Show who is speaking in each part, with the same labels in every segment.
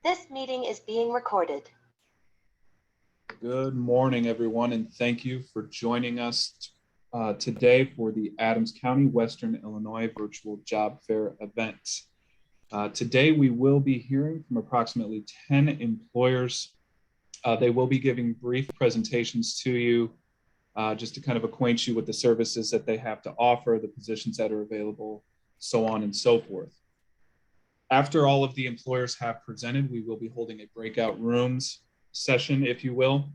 Speaker 1: This meeting is being recorded.
Speaker 2: Good morning, everyone, and thank you for joining us today for the Adams County, Western Illinois Virtual Job Fair event. Today, we will be hearing from approximately 10 employers. They will be giving brief presentations to you just to kind of acquaint you with the services that they have to offer, the positions that are available, so on and so forth. After all of the employers have presented, we will be holding a breakout rooms session, if you will.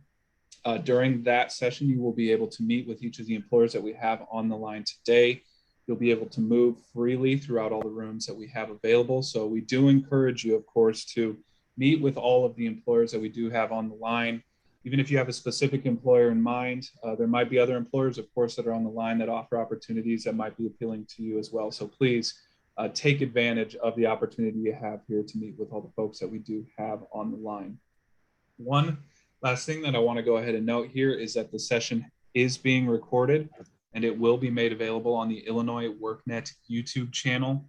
Speaker 2: During that session, you will be able to meet with each of the employers that we have on the line today. You'll be able to move freely throughout all the rooms that we have available. So we do encourage you, of course, to meet with all of the employers that we do have on the line. Even if you have a specific employer in mind, there might be other employers, of course, that are on the line that offer opportunities that might be appealing to you as well. So please take advantage of the opportunity you have here to meet with all the folks that we do have on the line. One last thing that I want to go ahead and note here is that the session is being recorded and it will be made available on the Illinois workNet YouTube channel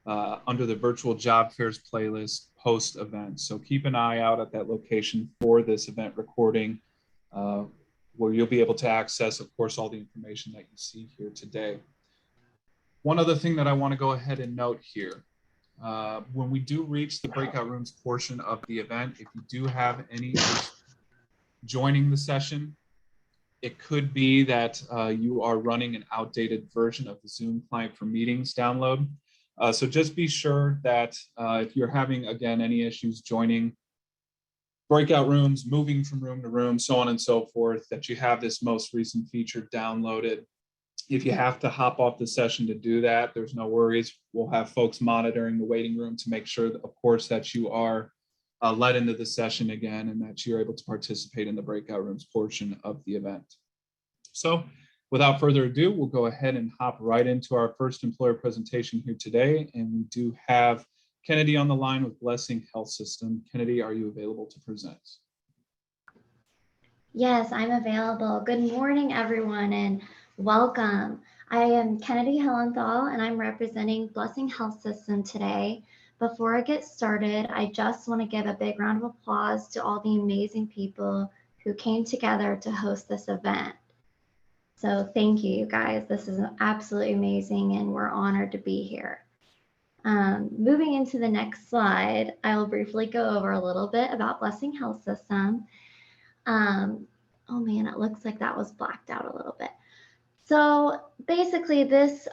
Speaker 2: under the Virtual Job Fairs playlist post-event. So keep an eye out at that location for this event recording where you'll be able to access, of course, all the information that you see here today. One other thing that I want to go ahead and note here, when we do reach the breakout rooms portion of the event, if you do have any joining the session, it could be that you are running an outdated version of the Zoom client for meetings download. So just be sure that if you're having, again, any issues joining breakout rooms, moving from room to room, so on and so forth, that you have this most recent feature downloaded. If you have to hop off the session to do that, there's no worries. We'll have folks monitoring the waiting room to make sure, of course, that you are let into the session again and that you're able to participate in the breakout rooms portion of the event. So without further ado, we'll go ahead and hop right into our first employer presentation here today. And we do have Kennedy on the line with Blessing Health System. Kennedy, are you available to present?
Speaker 3: Yes, I'm available. Good morning, everyone, and welcome. I am Kennedy Hillenthal, and I'm representing Blessing Health System today. Before I get started, I just want to give a big round of applause to all the amazing people who came together to host this event. So thank you, you guys. This is absolutely amazing, and we're honored to be here. Moving into the next slide, I will briefly go over a little bit about Blessing Health System. Oh man, it looks like that was blacked out a little bit. So basically this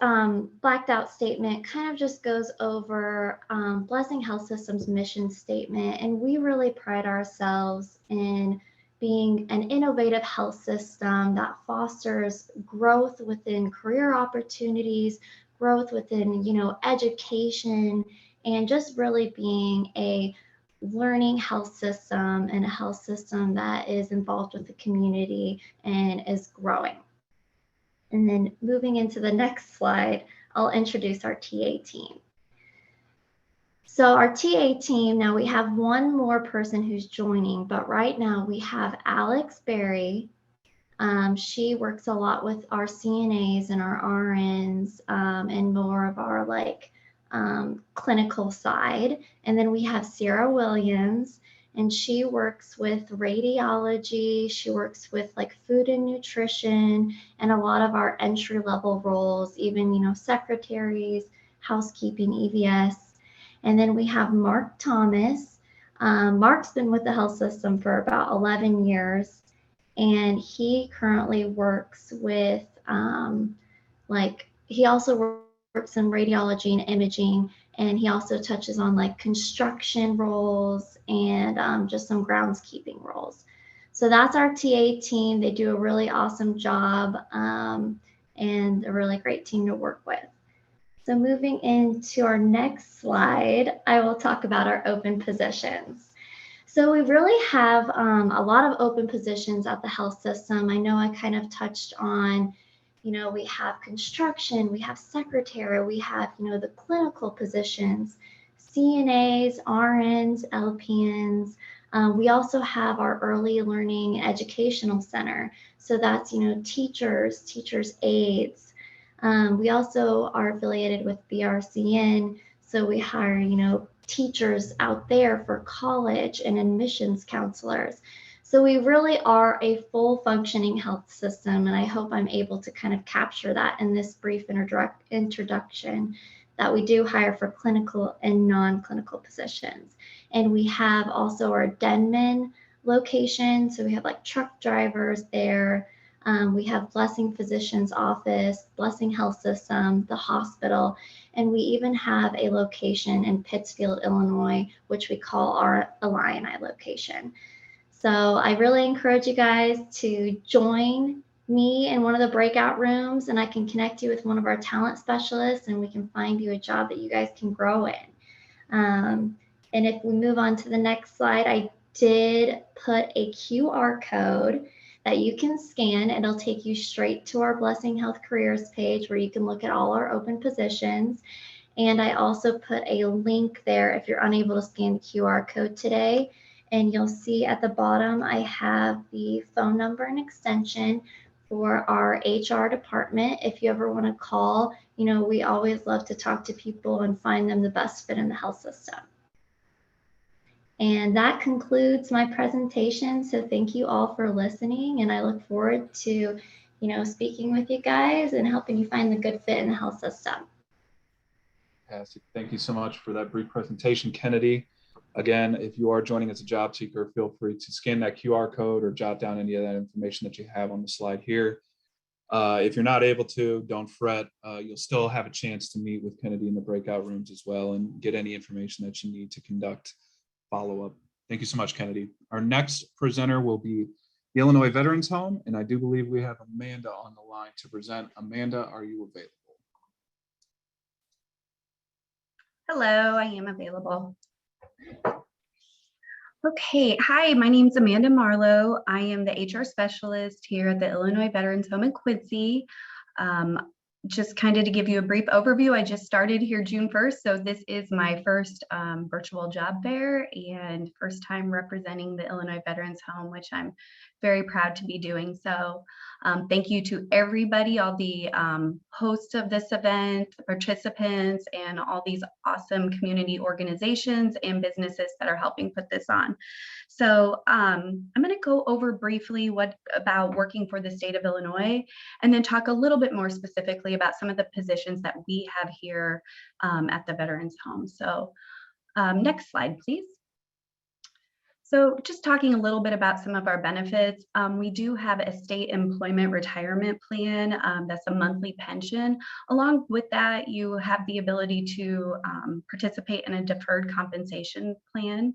Speaker 3: blacked out statement kind of just goes over Blessing Health System's mission statement. And we really pride ourselves in being an innovative health system that fosters growth within career opportunities, growth within, education, and just really being a learning health system and a health system that is involved with the community and is growing. And then moving into the next slide, I'll introduce our TA team. So our TA team, now we have one more person who's joining, but right now we have Alex Berry. She works a lot with our CNAs and our RNs and more of our clinical side. And then we have Sarah Williams, and she works with radiology. She works with food and nutrition and a lot of our entry level roles, even, secretaries, housekeeping, EVS. And then we have Mark Thomas. Mark's been with the health system for about 11 years. And he currently works with, he also works in radiology and imaging, and he also touches on construction roles and just some groundskeeping roles. So that's our TA team. They do a really awesome job and a really great team to work with. So moving into our next slide, I will talk about our open positions. So we really have a lot of open positions at the health system. I know I kind of touched on, we have construction, we have secretary, we have, the clinical positions, CNAs, RNs, LPNs. We also have our early learning educational center. So that's, teachers aides. We also are affiliated with BRCN. So we hire, teachers out there for college and admissions counselors. So we really are a full functioning health system, and I hope I'm able to kind of capture that in this brief introduction, that we do hire for clinical and non-clinical positions. And we have also our Denman location, so we have like truck drivers there. We have Blessing Physician's Office, Blessing Health System, the hospital, and we even have a location in Pittsfield, Illinois, which we call our Illini location. So I really encourage you guys to join me in one of the breakout rooms, and I can connect you with one of our talent specialists, and we can find you a job that you guys can grow in. And if we move on to the next slide, I did put a QR code that you can scan. It'll take you straight to our Blessing Health Careers page where you can look at all our open positions. And I also put a link there if you're unable to scan the QR code today. And you'll see at the bottom, I have the phone number and extension for our HR department. If you ever want to call, you know, we always love to talk to people and find them the best fit in the health system. And that concludes my presentation. So thank you all for listening. And I look forward to, you know, speaking with you guys and helping you find the good fit in the health system.
Speaker 2: Fantastic. Thank you so much for that brief presentation, Kennedy. Again, if you are joining as a job seeker, feel free to scan that QR code or jot down any of that information that you have on the slide here. If you're not able to, don't fret. You'll still have a chance to meet with Kennedy in the breakout rooms as well and get any information that you need to conduct follow-up. Thank you so much, Kennedy. Our next presenter will be the Illinois Veterans Home, and I do believe we have Amanda on the line to present. Amanda, are you available?
Speaker 4: Hello, I am available. Okay, hi, my name is Amanda Marlowe. I am the HR specialist here at the Illinois Veterans Home in Quincy. Just kind of to give you a brief overview, I just started here June 1st, so this is my first virtual job fair and first time representing the Illinois Veterans Home, which I'm very proud to be doing. So thank you to everybody, all the hosts of this event, the participants, and all these awesome community organizations and businesses that are helping put this on. So I'm going to go over briefly about working for the state of Illinois, and then talk a little bit more specifically about some of the positions that we have here at the Veterans Home. So next slide, please. So just talking a little bit about some of our benefits, we do have a state employment retirement plan that's a monthly pension. Along with that, you have the ability to participate in a deferred compensation plan.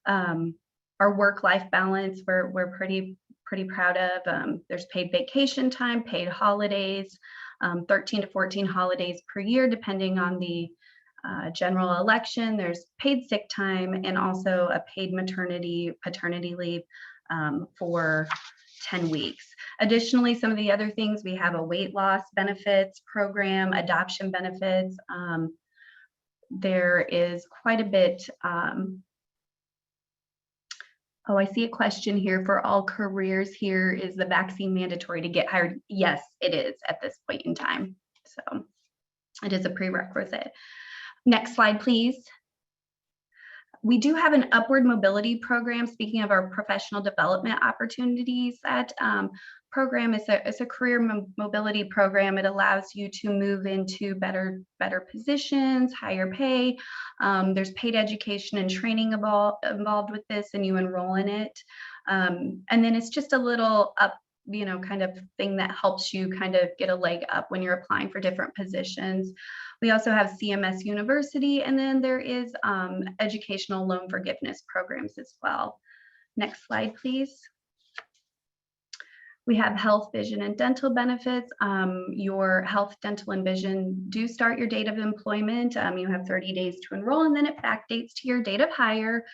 Speaker 4: Our work-life balance, we're pretty proud of. There's paid vacation time, paid holidays, 13 to 14 holidays per year, depending on the general election. There's paid sick time and also a paid maternity, paternity leave for 10 weeks. Additionally, some of the other things, we have a weight loss benefits program, adoption benefits. There is quite a bit. Oh, I see a question here. For all careers here, is the vaccine mandatory to get hired? Yes, it is at this point in time. So it is a prerequisite. Next slide, please. We do have an upward mobility program. Speaking of our professional development opportunities, that program is a career mobility program. It allows you to move into better positions, higher pay. There's paid education and training involved with this, and you enroll in it. And then it's just a little kind of thing that helps you kind of get a leg up when you're applying for different positions. We also have CMS University, and then there is educational loan forgiveness programs as well. Next slide, please. We have health, vision, and dental benefits. Your health, dental, and vision do start your date of employment. You have 30 days to enroll, and then it backdates to your date of hire.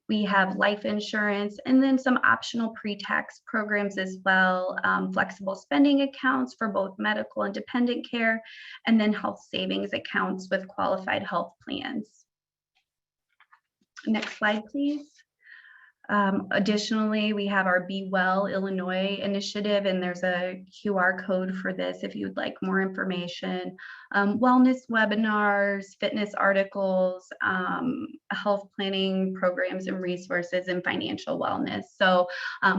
Speaker 4: We have life insurance, and then some optional pre-tax programs as well, flexible spending accounts for both medical and dependent care, and then health savings accounts with qualified health plans. Next slide, please. Additionally, we have our Be Well Illinois initiative, and there's a QR code for this if you'd like more information. Wellness webinars, fitness articles, health planning programs and resources, and financial wellness. So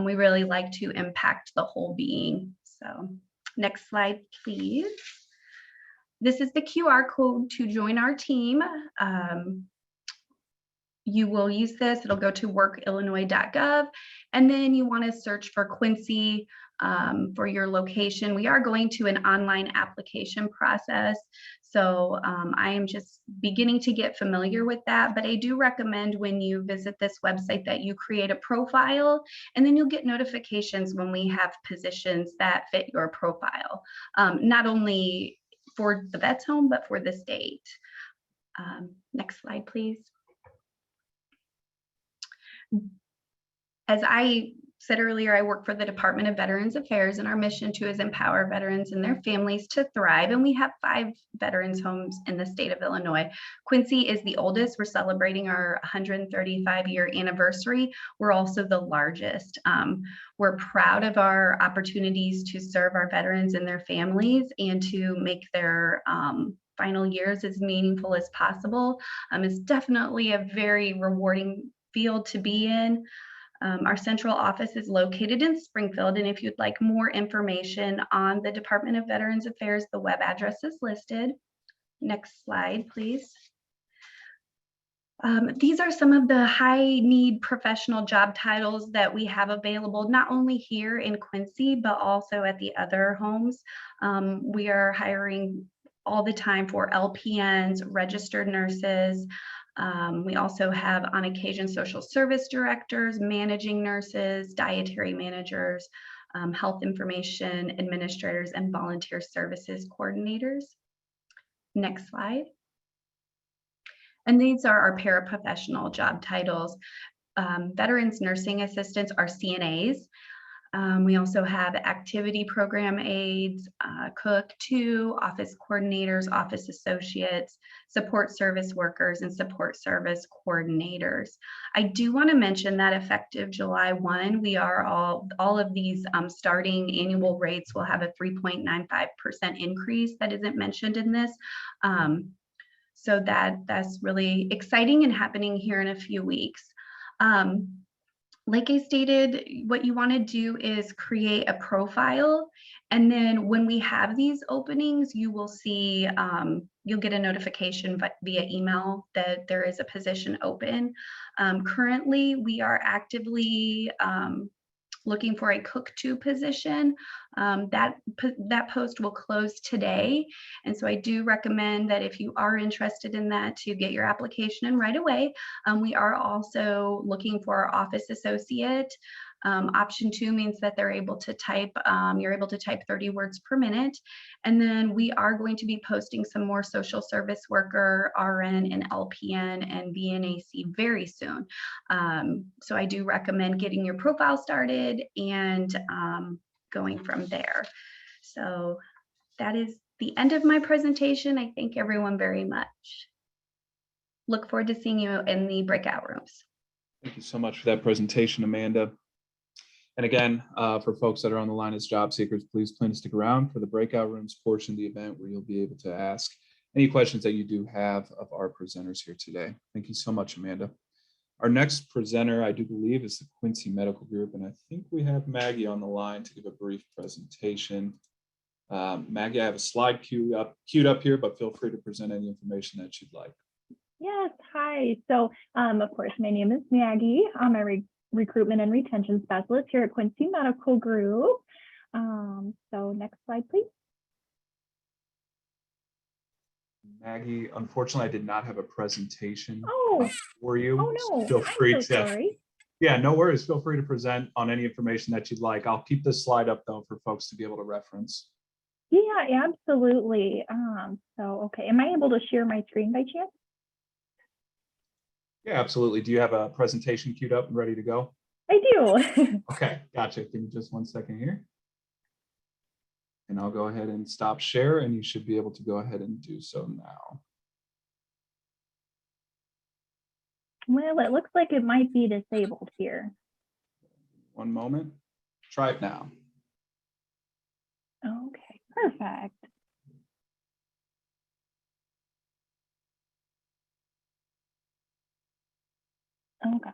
Speaker 4: we really like to impact the whole being. So next slide, please. This is the QR code to join our team. You will use this, it'll go to workillinois.gov, and then you want to search for Quincy for your location. We are going to an online application process, so I am just beginning to get familiar with that, but I do recommend when you visit this website that you create a profile, and then you'll get notifications when we have positions that fit your profile, not only for the vet's home, but for the state. Next slide, please. As I said earlier, I work for the Department of Veterans Affairs, and our mission too is empower veterans and their families to thrive. And we have 5 veterans homes in the state of Illinois. Quincy is the oldest. We're celebrating our 135-year anniversary. We're also the largest. We're proud of our opportunities to serve our veterans and their families and to make their final years as meaningful as possible. It's definitely a very rewarding field to be in. Our central office is located in Springfield, and if you'd like more information on the Department of Veterans Affairs, the web address is listed. Next slide, please. These are some of the high-need professional job titles that we have available, not only here in Quincy, but also at the other homes. We are hiring all the time for LPNs, registered nurses. We also have on occasion social service directors, managing nurses, dietary managers, health information administrators, and volunteer services coordinators. Next slide. And these are our paraprofessional job titles. Veterans nursing assistants are CNAs. We also have activity program aides, cook 2, office coordinators, office associates, support service workers, and support service coordinators. I do want to mention that effective July 1, we are all of these starting annual rates will have a 3.95% increase that isn't mentioned in this. So that's really exciting and happening here in a few weeks. Like I stated, what you want to do is create a profile, and then when we have these openings, you will see, you'll get a notification via email that there is a position open. Currently, we are actively looking for a cook 2 position. That post will close today. And so I do recommend that if you are interested in that, to get your application in right away. We are also looking for our office associate. Option 2 means that they're able to type, you're able to type 30 words per minute. And then we are going to be posting some more social service worker, RN, and LPN and VNAC very soon. So I do recommend getting your profile started and going from there. So that is the end of my presentation. I thank everyone very much. Look forward to seeing you in the breakout rooms.
Speaker 2: Thank you so much for that presentation, Amanda. And again, for folks that are on the line as job seekers, please plan to stick around for the breakout rooms portion of the event where you'll be able to ask any questions that you do have of our presenters here today. Thank you so much, Amanda. Our next presenter, I do believe, is the Quincy Medical Group, and I think we have Maggie on the line to give a brief presentation. Maggie, I have a slide queued up here, but feel free to present any information that you'd like.
Speaker 5: Yes, hi. So, of course, my name is Maggie. I'm a recruitment and retention specialist here at Quincy Medical Group. So next slide, please.
Speaker 2: Maggie, unfortunately, I did not have a presentation for you.
Speaker 5: Oh no,
Speaker 2: Feel free
Speaker 5: I'm so sorry.
Speaker 2: Yeah, no worries. Feel free to present on any information that you'd like. I'll keep this slide up though for folks to be able to reference.
Speaker 5: Yeah, absolutely. Okay, am I able to share my screen by chance?
Speaker 2: Yeah, absolutely. Do you have a presentation queued up and ready to go?
Speaker 5: I do.
Speaker 2: Okay, gotcha. Give me just 1 second here. And I'll go ahead and stop share, and you should be able to go ahead and do so now.
Speaker 5: Well, it looks like it might be disabled here.
Speaker 2: One moment. Try it now.
Speaker 5: Okay, perfect. Okay.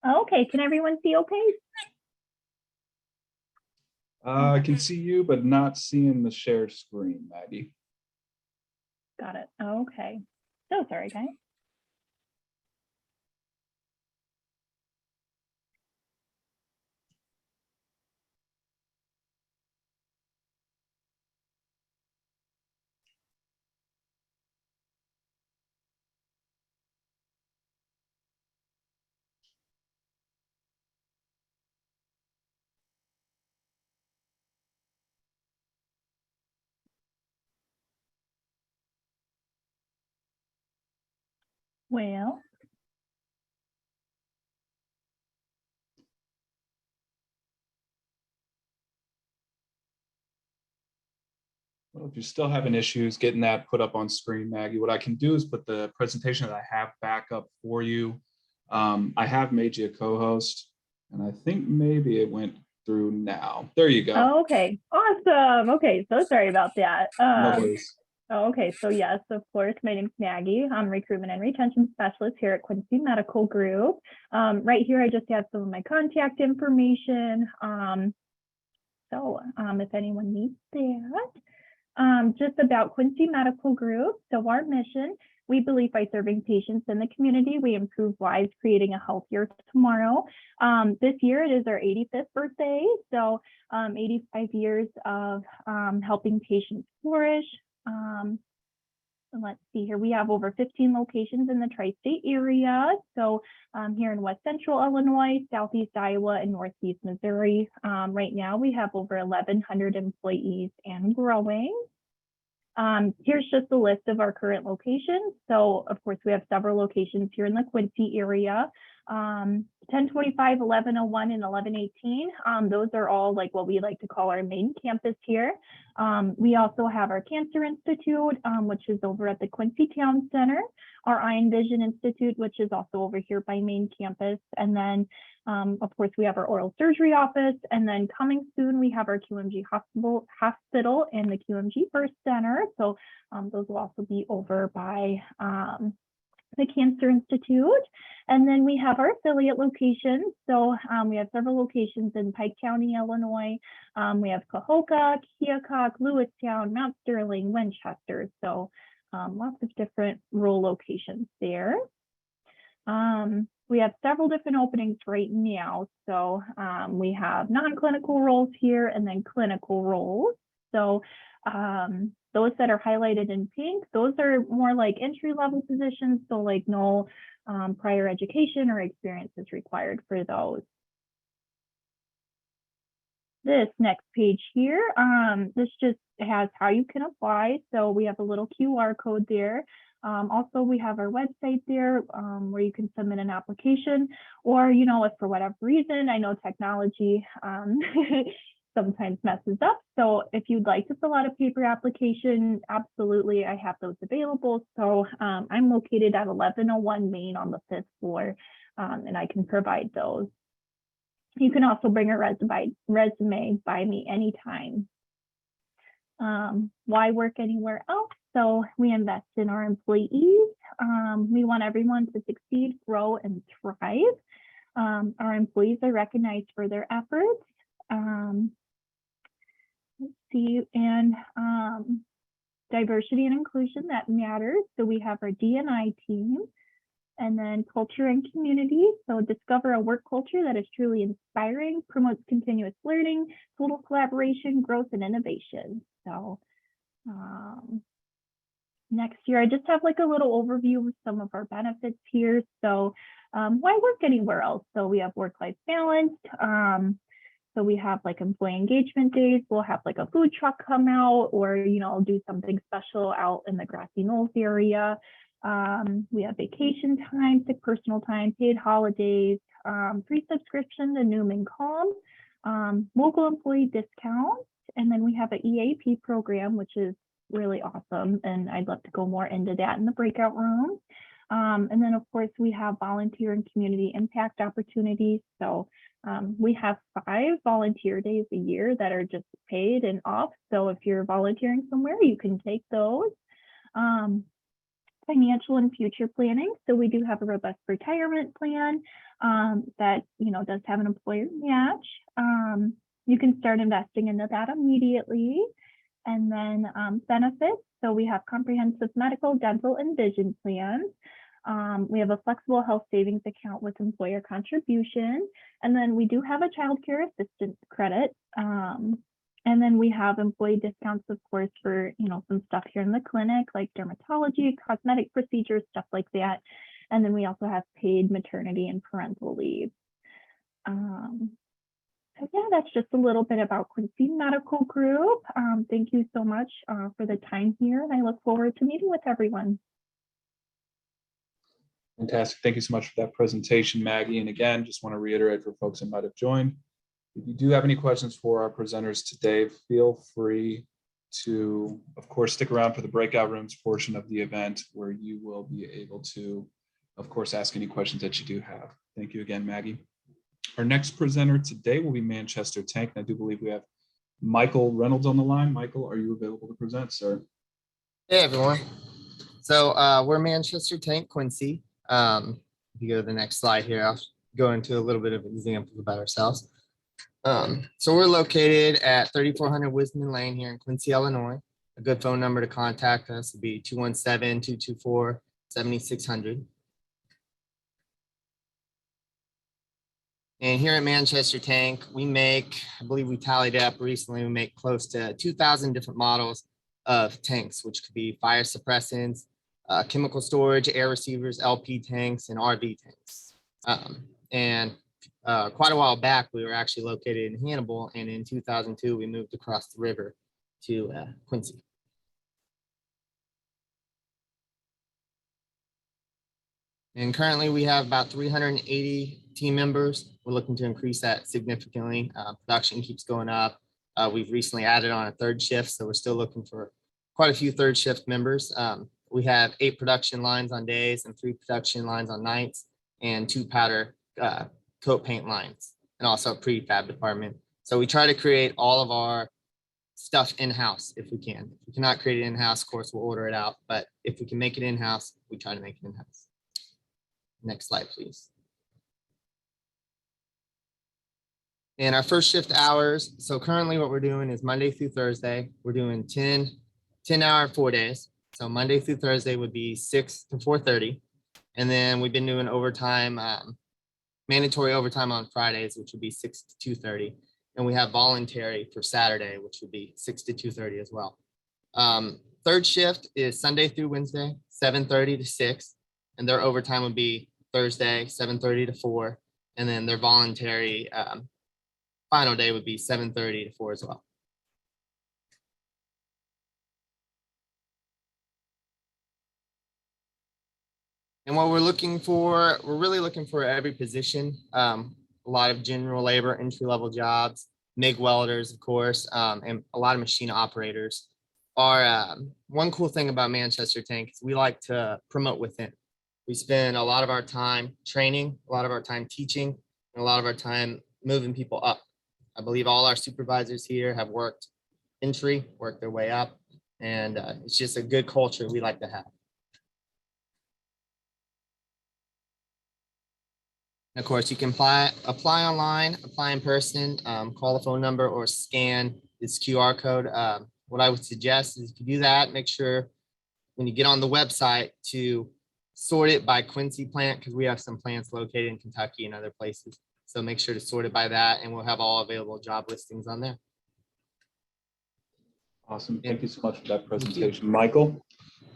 Speaker 5: Okay, can everyone see okay?
Speaker 2: I can see you, but not seeing the share screen, Maggie.
Speaker 5: Got it. Okay. So sorry, guys. Well,
Speaker 2: Well, if you're still having issues getting that put up on screen, Maggie, what I can do is put the presentation that I have back up for you. I have made you a co-host, and I think maybe it went through now. There you go.
Speaker 5: okay, awesome. Okay, so sorry about that.
Speaker 2: No worries.
Speaker 5: Okay, so yes, of course, my name's Maggie. I'm recruitment and retention specialist here at Quincy Medical Group. Right here, I just have some of my contact information. If anyone needs that. Just about Quincy Medical Group. So our mission, we believe by serving patients in the community, we improve lives, creating a healthier tomorrow. This year it is our 85th birthday. So 85 years of helping patients flourish. Let's see here, we have over 15 locations in the tri-state area. So here in West Central Illinois, Southeast Iowa, and Northeast Missouri. Right now we have over 1,100 employees and growing. Here's just a list of our current locations. So of course we have several locations here in the Quincy area. 1025, 1101, and 1118. Those are all like what we like to call our main campus here. We also have our Cancer Institute, which is over at the Quincy Town Center, our Eye and Vision Institute, which is also over here by main campus. And then, of course, we have our oral surgery office. And then coming soon, we have our QMG hospital and the QMG First Center. So those will also be over by the Cancer Institute. And then we have our affiliate locations. So we have several locations in Pike County, Illinois. We have Cahokia, Keokuk, Lewistown, Mount Sterling, Winchester. So lots of different rural locations there. We have several different openings right now. So we have non-clinical roles here and then clinical roles. So those that are highlighted in pink, those are more like entry-level positions. So like no prior education or experience is required for those. This next page here, this just has how you can apply. So we have a little QR code there. Also, we have our website there where you can submit an application, or, you know, if for whatever reason, I know technology sometimes messes up. So if you'd like to fill out a paper application, absolutely, I have those available. So I'm located at 1101 Main on the 5th floor, and I can provide those. You can also bring a resume by me anytime. Why work anywhere else? So we invest in our employees. We want everyone to succeed, grow, and thrive. Our employees are recognized for their efforts. Let's see, and diversity and inclusion, that matters. So we have our D&I team, and then culture and community. So discover a work culture that is truly inspiring, promotes continuous learning, total collaboration, growth, and innovation. So next year, I just have like a little overview of some of our benefits here. So why work anywhere else? So we have work-life balance. So we have like employee engagement days. We'll have like a food truck come out, or, you know, do something special out in the Grassy Knolls area. We have vacation time, sick personal time, paid holidays, free subscription to Newman Calm, local employee discounts. And then we have an EAP program, which is really awesome. And I'd love to go more into that in the breakout room. And then, of course, we have volunteer and community impact opportunities. So we have 5 volunteer days a year that are just paid and off. So if you're volunteering somewhere, you can take those. Financial and future planning. So we do have a robust retirement plan that, does have an employer match. You can start investing into that immediately. And then benefits. So we have comprehensive medical, dental, and vision plans. We have a flexible health savings account with employer contribution. And then we do have a child care assistance credit. And then we have employee discounts, of course, for, some stuff here in the clinic, like dermatology, cosmetic procedures, stuff like that. And then we also have paid maternity and parental leave. So yeah, that's just a little bit about Quincy Medical Group. Thank you so much for the time here, and I look forward to meeting with everyone.
Speaker 2: Fantastic. Thank you so much for that presentation, Maggie. And again, just want to reiterate for folks that might have joined, if you do have any questions for our presenters today, feel free to, of course, stick around for the breakout rooms portion of the event where you will be able to, of course, ask any questions that you do have. Thank you again, Maggie. Our next presenter today will be Manchester Tank. And I do believe we have Michael Reynolds on the line. Michael, are you available to present, sir?
Speaker 6: Hey, everyone. So we're Manchester Tank, Quincy. If you go to the next slide here, I'll go into a little bit of examples about ourselves. So we're located at 3400 Wisman Lane here in Quincy, Illinois. A good phone number to contact us would be 217-224-7600. And here at Manchester Tank, we make, I believe we tallied it up recently, we make close to 2,000 different models of tanks, which could be fire suppressants, chemical storage, air receivers, LP tanks, and RV tanks. Quite a while back, we were actually located in Hannibal, and in 2002, we moved across the river to Quincy. And currently, we have about 380 team members. We're looking to increase that significantly. Production keeps going up. We've recently added on a 3rd shift, so we're still looking for quite a few 3rd shift members. We have 8 production lines on days and 3 production lines on nights, and 2 powder coat paint lines, and also a prefab department. So we try to create all of our stuff in-house if we can. If we cannot create it in-house, of course, we'll order it out. But if we can make it in-house, we try to make it in-house. Next slide, please. And our first shift hours. So currently what we're doing is Monday through Thursday. We're doing 10-hour 4 days. So Monday through Thursday would be 6 to 4:30. And then we've been doing overtime, mandatory overtime on Fridays, which would be 6 to 2:30. And we have voluntary for Saturday, which would be 6 to 2:30 as well. 3rd shift is Sunday through Wednesday, 7:30 to 6. And their overtime would be Thursday, 7:30 to 4. And then their voluntary final day would be 7:30 to 4 as well. And what we're looking for, we're really looking for every position. A lot of general labor, entry-level jobs, MIG welders, of course, and a lot of machine operators. One cool thing about Manchester Tank is we like to promote within. We spend a lot of our time training, a lot of our time teaching, and a lot of our time moving people up. I believe all our supervisors here have worked entry, worked their way up, and it's just a good culture we like to have. And of course, you can apply online, apply in person, call the phone number, or scan this QR code. What I would suggest is if you do that, make sure when you get on the website to sort it by Quincy plant, because we have some plants located in Kentucky and other places. So make sure to sort it by that, and we'll have all available job listings on there.
Speaker 2: Awesome. Thank you so much for that presentation, Michael.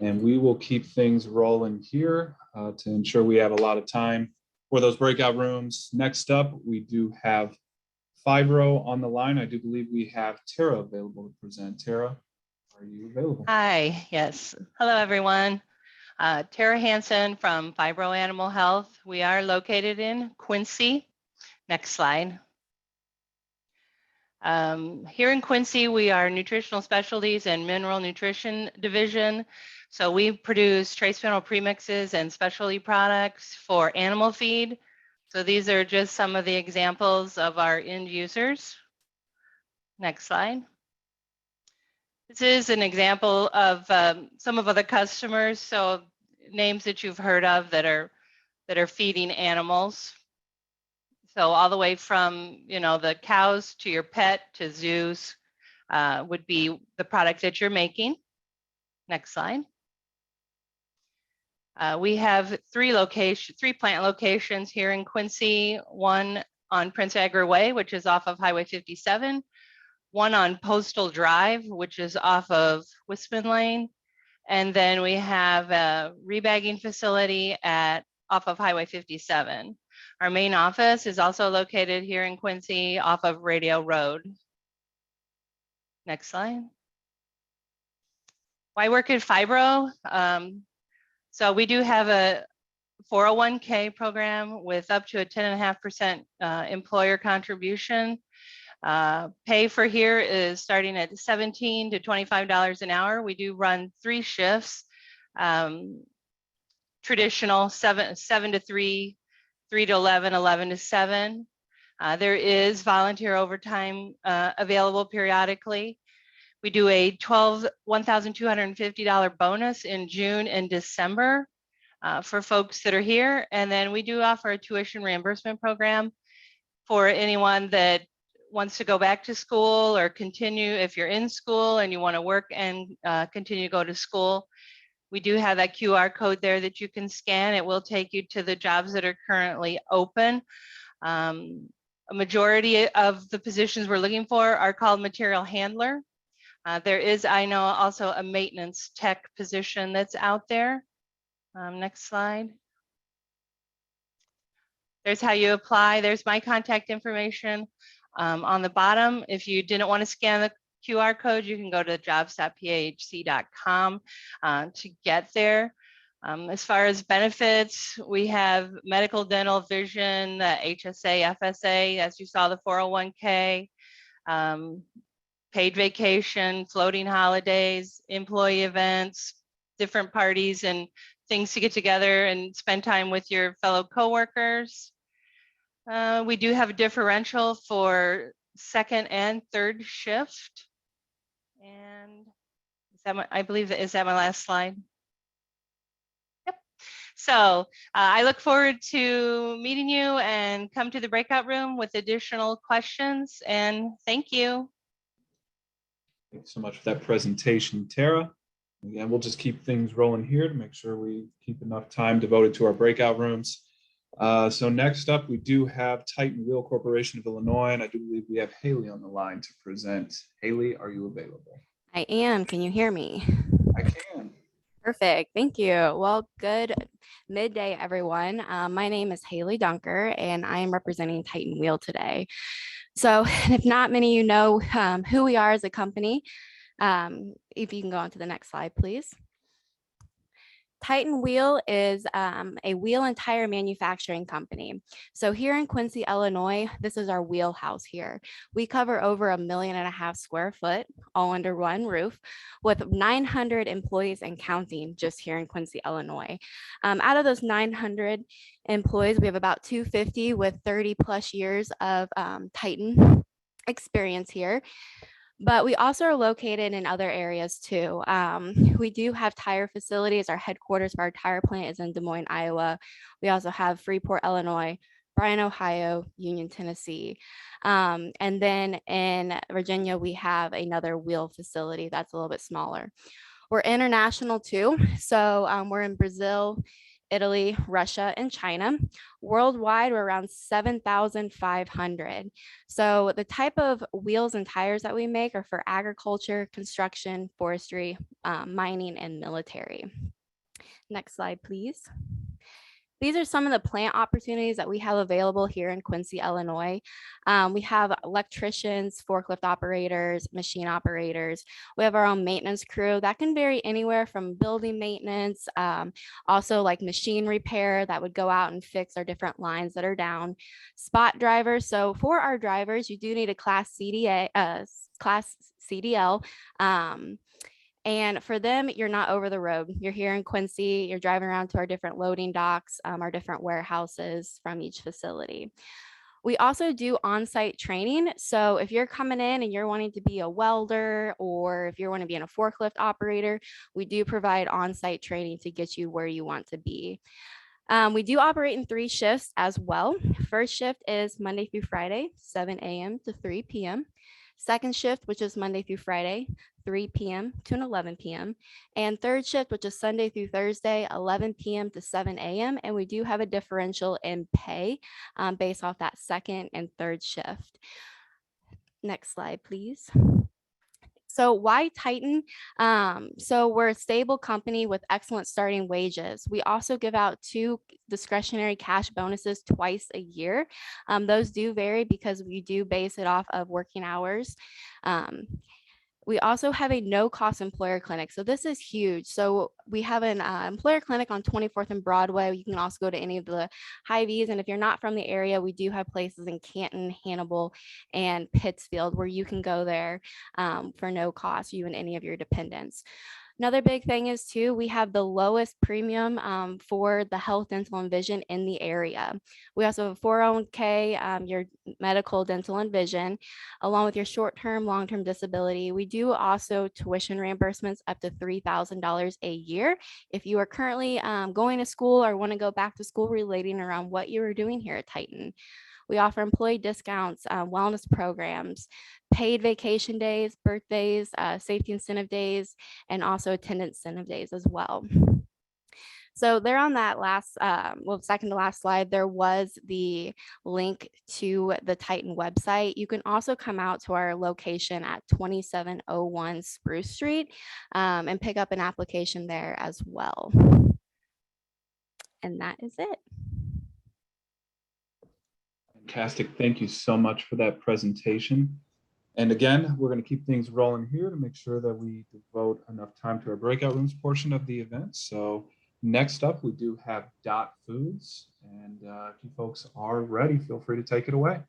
Speaker 2: And we will keep things rolling here to ensure we have a lot of time for those breakout rooms. Next up, we do have Fibro on the line. I do believe we have Tara available to present. Tara, are you available?
Speaker 7: Hi, yes. Hello, everyone. Tara Hansen from Fibro Animal Health. We are located in Quincy. Next slide. Here in Quincy, we are Nutritional Specialties and Mineral Nutrition Division. So we produce trace mineral premixes and specialty products for animal feed. So these are just some of the examples of our end users. Next slide. This is an example of some of other customers. So names that you've heard of that are feeding animals. So all the way from, the cows to your pet to zoos would be the product that you're making. Next slide. We have three plant locations here in Quincy, one on Prince Edward Way, which is off of Highway 57, one on Postal Drive, which is off of Wisman Lane, and then we have a rebagging facility off of Highway 57. Our main office is also located here in Quincy off of Radio Road. Next slide. Why work at Fibro? So we do have a 401k program with up to a 10.5% employer contribution. Pay for here is starting at $17 to $25 an hour. We do run 3 shifts, traditional 7 to 3, 3 to 11, 11 to 7. There is volunteer overtime available periodically. We do a $1,250 bonus in June and December for folks that are here. And then we do offer a tuition reimbursement program for anyone that wants to go back to school or continue. If you're in school and you want to work and continue to go to school, we do have that QR code there that you can scan. It will take you to the jobs that are currently open. A majority of the positions we're looking for are called material handler. There is, I know, also a maintenance tech position that's out there. Next slide. There's how you apply. There's my contact information on the bottom. If you didn't want to scan the QR code, you can go to jobs.phc.com to get there. As far as benefits, we have medical, dental, vision, HSA, FSA, as you saw, the 401k, paid vacation, floating holidays, employee events, different parties and things to get together and spend time with your fellow coworkers. We do have a differential for second and third shift. And I believe that is that my last slide. Yep. So I look forward to meeting you and come to the breakout room with additional questions. And thank you.
Speaker 2: Thanks so much for that presentation, Tara. Again, we'll just keep things rolling here to make sure we keep enough time devoted to our breakout rooms. So next up, we do have Titan Wheel Corporation of Illinois, and I do believe we have Haley on the line to present. Haley, are you available?
Speaker 8: I am. Can you hear me?
Speaker 2: I can.
Speaker 8: Perfect. Thank you. Well, good midday, everyone. My name is Haley Dunker, and I am representing Titan Wheel today. So if not many of you know who we are as a company, if you can go on to the next slide, please. Titan Wheel is a wheel and tire manufacturing company. So here in Quincy, Illinois, this is our wheelhouse here. We cover over 1.5 million square foot, all under one roof, with 900 employees and counting just here in Quincy, Illinois. Out of those 900 employees, we have about 250 with 30 plus years of Titan experience here. But we also are located in other areas too. We do have tire facilities. Our headquarters for our tire plant is in Des Moines, Iowa. We also have Freeport, Illinois, Bryan, Ohio, Union, Tennessee. And then in Virginia, we have another wheel facility that's a little bit smaller. We're international too. So we're in Brazil, Italy, Russia, and China. Worldwide, we're around 7,500. So the type of wheels and tires that we make are for agriculture, construction, forestry, mining, and military. Next slide, please. These are some of the plant opportunities that we have available here in Quincy, Illinois. We have electricians, forklift operators, machine operators. We have our own maintenance crew that can vary anywhere from building maintenance, also like machine repair that would go out and fix our different lines that are down. Spot drivers. So for our drivers, you do need a class CDL. And for them, you're not over the road. You're here in Quincy, you're driving around to our different loading docks, our different warehouses from each facility. We also do on-site training. So if you're coming in and you're wanting to be a welder, or if you want to be a forklift operator, we do provide on-site training to get you where you want to be. We do operate in 3 shifts as well. First shift is Monday through Friday, 7 a.m. to 3 p.m. Second shift, which is Monday through Friday, 3 p.m. to 11 p.m. And third shift, which is Sunday through Thursday, 11 p.m. to 7 a.m. And we do have a differential in pay based off that second and third shift. Next slide, please. So why Titan? So we're a stable company with excellent starting wages. We also give out 2 discretionary cash bonuses twice a year. Those do vary because we do base it off of working hours. We also have a no-cost employer clinic. So this is huge. So we have an employer clinic on 24th and Broadway. You can also go to any of the Hy-Vees. And if you're not from the area, we do have places in Canton, Hannibal, and Pittsfield where you can go there for no cost, you and any of your dependents. Another big thing is too, we have the lowest premium for the health, dental, and vision in the area. We also have 401k, your medical, dental, and vision, along with your short-term, long-term disability. We do also tuition reimbursements up to $3,000 a year. If you are currently going to school or want to go back to school relating around what you are doing here at Titan. We offer employee discounts, wellness programs, paid vacation days, birthdays, safety incentive days, and also attendance incentive days as well. So there on that last, second to last slide, there was the link to the Titan website. You can also come out to our location at 2701 Spruce Street and pick up an application there as well. And that is it.
Speaker 2: Fantastic. Thank you so much for that presentation. And again, we're going to keep things rolling here to make sure that we devote enough time to our breakout rooms portion of the event. So next up, we do have Dot Foods. And if you folks are ready, feel free to take it away.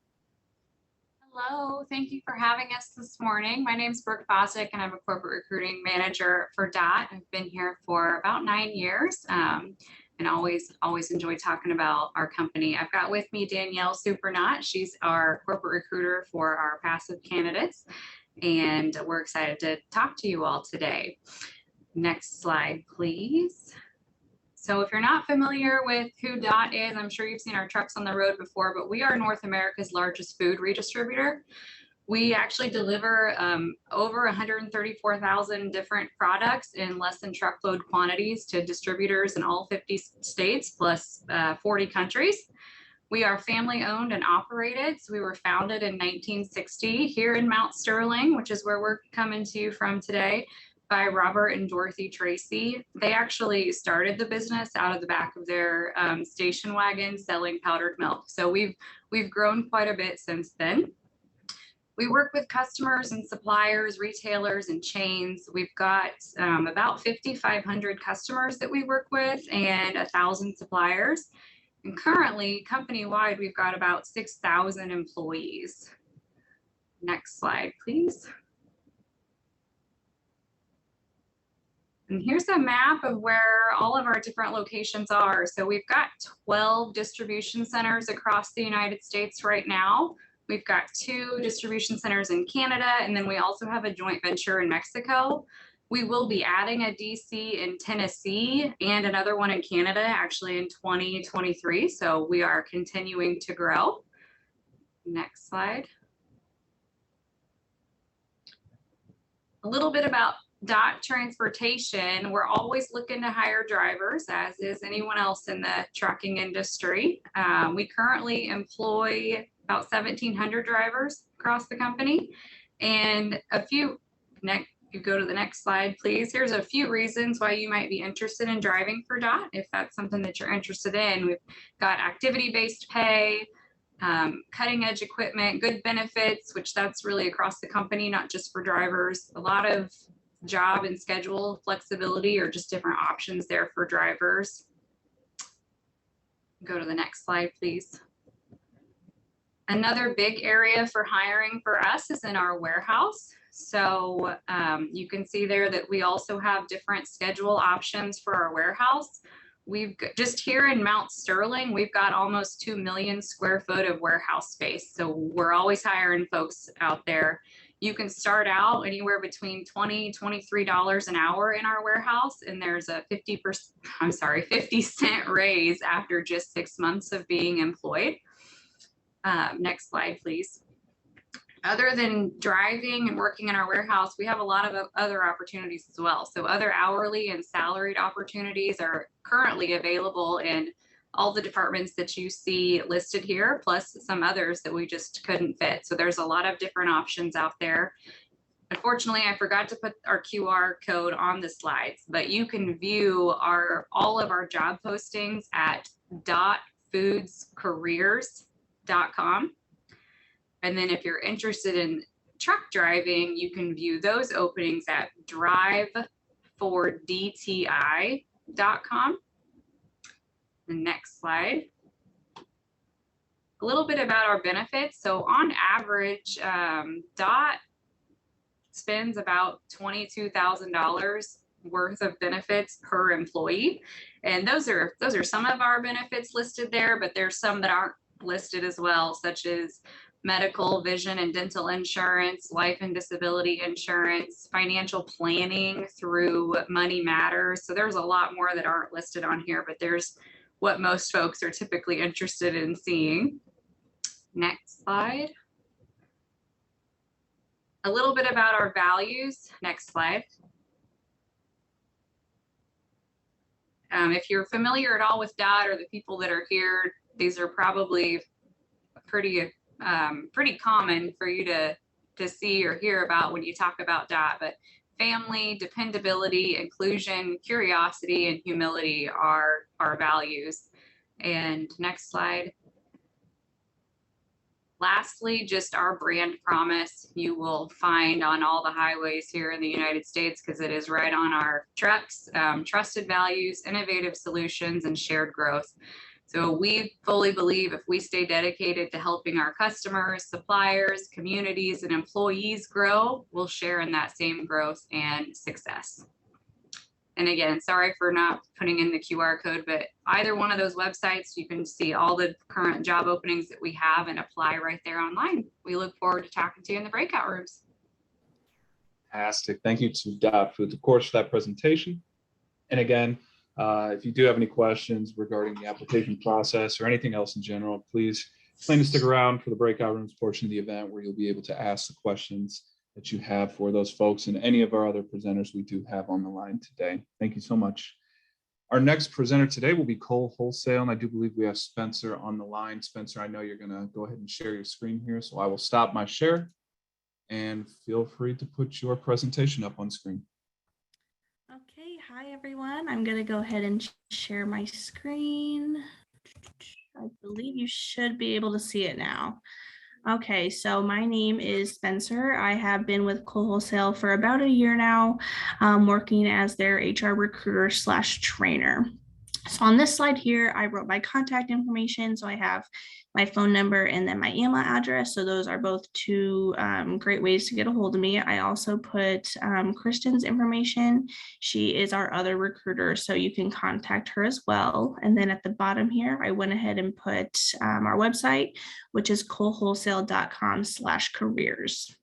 Speaker 9: Hello, thank you for having us this morning. My name is Brooke Bosick and I'm a corporate recruiting manager for DOT. I've been here for about 9 years and always enjoy talking about our company. I've got with me Danielle Supernaut. She's our corporate recruiter for our passive candidates, and we're excited to talk to you all today. Next slide, please. So if you're not familiar with who DOT is, I'm sure you've seen our trucks on the road before, but we are North America's largest food redistributor. We actually deliver over 134,000 different products in less than truckload quantities to distributors in all 50 states plus 40 countries. We are family owned and operated. So we were founded in 1960 here in Mount Sterling, which is where we're coming to you from today, by Robert and Dorothy Tracy. They actually started the business out of the back of their station wagon selling powdered milk. So we've grown quite a bit since then. We work with customers and suppliers, retailers, and chains. We've got about 5,500 customers that we work with and 1,000 suppliers. And currently, company-wide, we've got about 6,000 employees. Next slide, please. And here's a map of where all of our different locations are. So we've got 12 distribution centers across the United States right now. We've got 2 distribution centers in Canada, and then we also have a joint venture in Mexico. We will be adding a DC in Tennessee and another one in Canada, actually in 2023. So we are continuing to grow. Next slide. A little bit about DOT Transportation. We're always looking to hire drivers, as is anyone else in the trucking industry. We currently employ about 1,700 drivers across the company, and a few you go to the next slide, please. Here's a few reasons why you might be interested in driving for DOT, if that's something that you're interested in. We've got activity-based pay, cutting edge equipment, good benefits, which that's really across the company, not just for drivers. A lot of job and schedule flexibility or just different options there for drivers. Go to the next slide, please. Another big area for hiring for us is in our warehouse. So you can see there that we also have different schedule options for our warehouse. We've just here in Mount Sterling, we've got almost 2 million square foot of warehouse space. So we're always hiring folks out there. You can start out anywhere between $20, $23 an hour in our warehouse, and there's a 50 cent raise after just 6 months of being employed. Next slide, please. Other than driving and working in our warehouse, we have a lot of other opportunities as well. So other hourly and salaried opportunities are currently available in all the departments that you see listed here, plus some others that we just couldn't fit. So there's a lot of different options out there. Unfortunately, I forgot to put our QR code on the slides, but you can view all of our job postings at .foodscareers.com. And then if you're interested in truck driving, you can view those openings at drivefordti.com. The next slide. A little bit about our benefits. So on average, DOT spends about $22,000 worth of benefits per employee. And those are some of our benefits listed there, but there's some that aren't listed as well, such as medical, vision, and dental insurance, life and disability insurance, financial planning through Money Matters. So there's a lot more that aren't listed on here, but there's what most folks are typically interested in seeing. Next slide. A little bit about our values. Next slide. If you're familiar at all with DOT or the people that are here, these are probably pretty common for you to see or hear about when you talk about DOT, but family, dependability, inclusion, curiosity, and humility are our values. And next slide. Lastly, just our brand promise you will find on all the highways here in the United States, because it is right on our trucks: trusted values, innovative solutions, and shared growth. So we fully believe if we stay dedicated to helping our customers, suppliers, communities, and employees grow, we'll share in that same growth and success. And again, sorry for not putting in the QR code, but either one of those websites, you can see all the current job openings that we have and apply right there online. We look forward to talking to you in the breakout rooms.
Speaker 2: Fantastic. Thank you to DOT Foods, of course, for that presentation. And again, if you do have any questions regarding the application process or anything else in general, please plan to stick around for the breakout rooms portion of the event, where you'll be able to ask the questions that you have for those folks and any of our other presenters we do have on the line today. Thank you so much. Our next presenter today will be Cole Wholesale, and I do believe we have Spencer on the line. Spencer, I know you're going to go ahead and share your screen here, so I will stop my share and feel free to put your presentation up on screen.
Speaker 10: Okay, hi everyone. I'm going to go ahead and share my screen. I believe you should be able to see it now. Okay, so my name is Spencer. I have been with Cole Wholesale for about a year now, working as their HR recruiter / trainer. So on this slide here, I wrote my contact information. So I have my phone number and then my email address. So those are both two great ways to get a hold of me. I also put Kristen's information. She is our other recruiter, so you can contact her as well. And then at the bottom here, I went ahead and put our website, which is colewholesale.com/careers.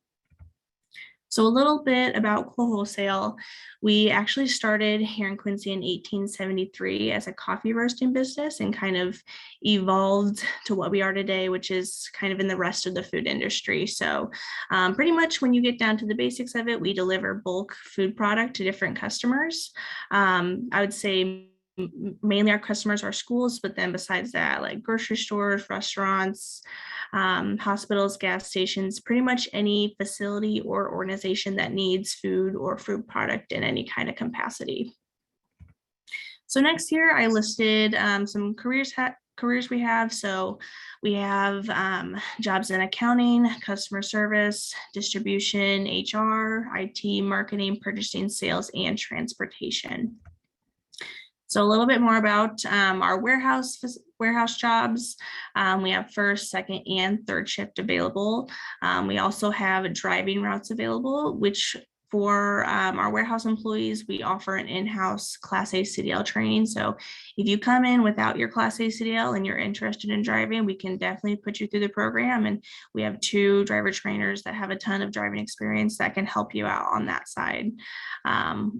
Speaker 10: So a little bit about Cole Wholesale. We actually started here in Quincy in 1873 as a coffee roasting business and kind of evolved to what we are today, which is kind of in the rest of the food industry. So pretty much when you get down to the basics of it, we deliver bulk food product to different customers. I would say mainly our customers are schools, but then besides that, like grocery stores, restaurants, hospitals, gas stations, pretty much any facility or organization that needs food or food product in any kind of capacity. So next here, I listed some careers we have. So we have jobs in accounting, customer service, distribution, HR, IT, marketing, purchasing, sales, and transportation. So a little bit more about our warehouse jobs. We have first, second, and third shift available. We also have driving routes available, which for our warehouse employees, we offer an in-house Class A CDL training. So if you come in without your Class A CDL and you're interested in driving, we can definitely put you through the program. And we have 2 driver trainers that have a ton of driving experience that can help you out on that side.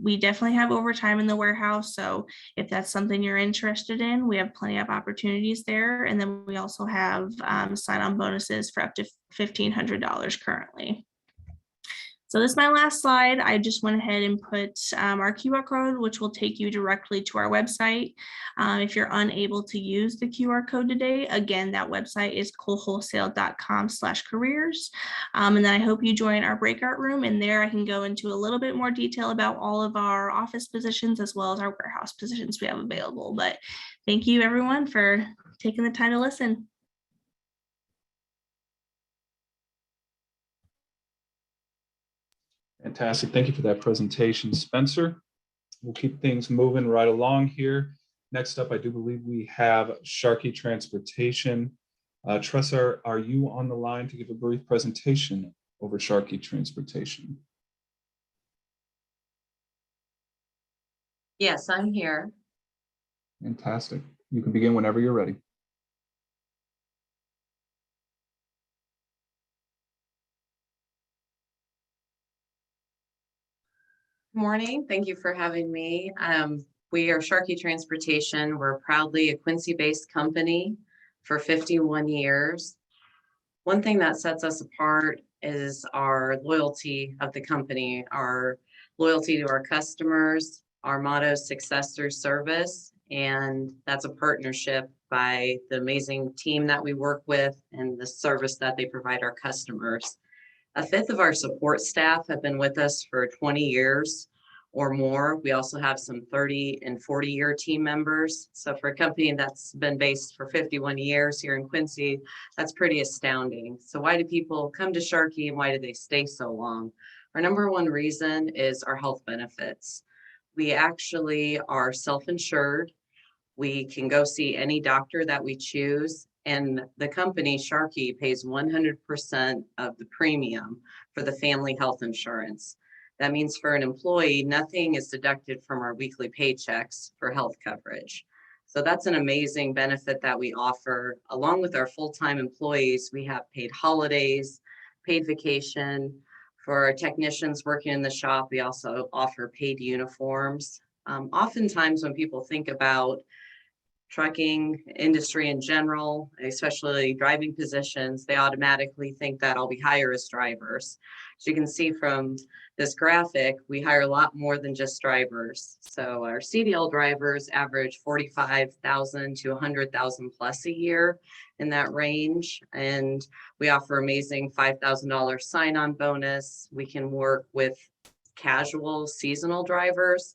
Speaker 10: We definitely have overtime in the warehouse. So if that's something you're interested in, we have plenty of opportunities there. And then we also have sign-on bonuses for up to $1,500 currently. So this is my last slide. I just went ahead and put our QR code, which will take you directly to our website. If you're unable to use the QR code today, again, that website is colewholesale.com/careers. And then I hope you join our breakout room, and there I can go into a little bit more detail about all of our office positions as well as our warehouse positions we have available. But thank you everyone for taking the time to listen.
Speaker 2: Fantastic. Thank you for that presentation, Spencer. We'll keep things moving right along here. Next up, I do believe we have Sharky Transportation. Tressa, are you on the line to give a brief presentation over Sharky Transportation?
Speaker 11: Yes, I'm here.
Speaker 2: Fantastic. You can begin whenever you're ready.
Speaker 11: Morning. Thank you for having me. We are Sharky Transportation. We're proudly a Quincy-based company for 51 years. One thing that sets us apart is our loyalty of the company, our loyalty to our customers. Our motto is success through service, and that's a partnership by the amazing team that we work with and the service that they provide our customers. 1/5 of our support staff have been with us for 20 years or more. We also have some 30 and 40-year team members. So for a company that's been based for 51 years here in Quincy, that's pretty astounding. So why do people come to Sharky and why do they stay so long? Our number one reason is our health benefits. We actually are self-insured. We can go see any doctor that we choose. And the company, Sharky, pays 100% of the premium for the family health insurance. That means for an employee, nothing is deducted from our weekly paychecks for health coverage. So that's an amazing benefit that we offer. Along with our full-time employees, we have paid holidays, paid vacation. For our technicians working in the shop, we also offer paid uniforms. Oftentimes when people think about trucking industry in general, especially driving positions, they automatically think that all we hire is drivers. As you can see from this graphic, we hire a lot more than just drivers. So our CDL drivers average 45,000 to 100,000 plus a year in that range. And we offer amazing $5,000 sign-on bonus. We can work with casual seasonal drivers.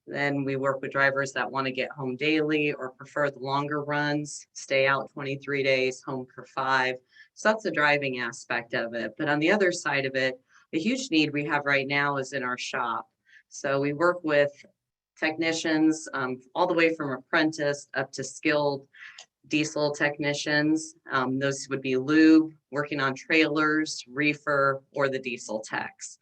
Speaker 11: Then we work with drivers that want to get home daily or prefer the longer runs, stay out 23 days, home for 5. So that's the driving aspect of it. But on the other side of it, a huge need we have right now is in our shop. So we work with technicians all the way from apprentice up to skilled diesel technicians. Those would be lube, working on trailers, reefer, or the diesel techs.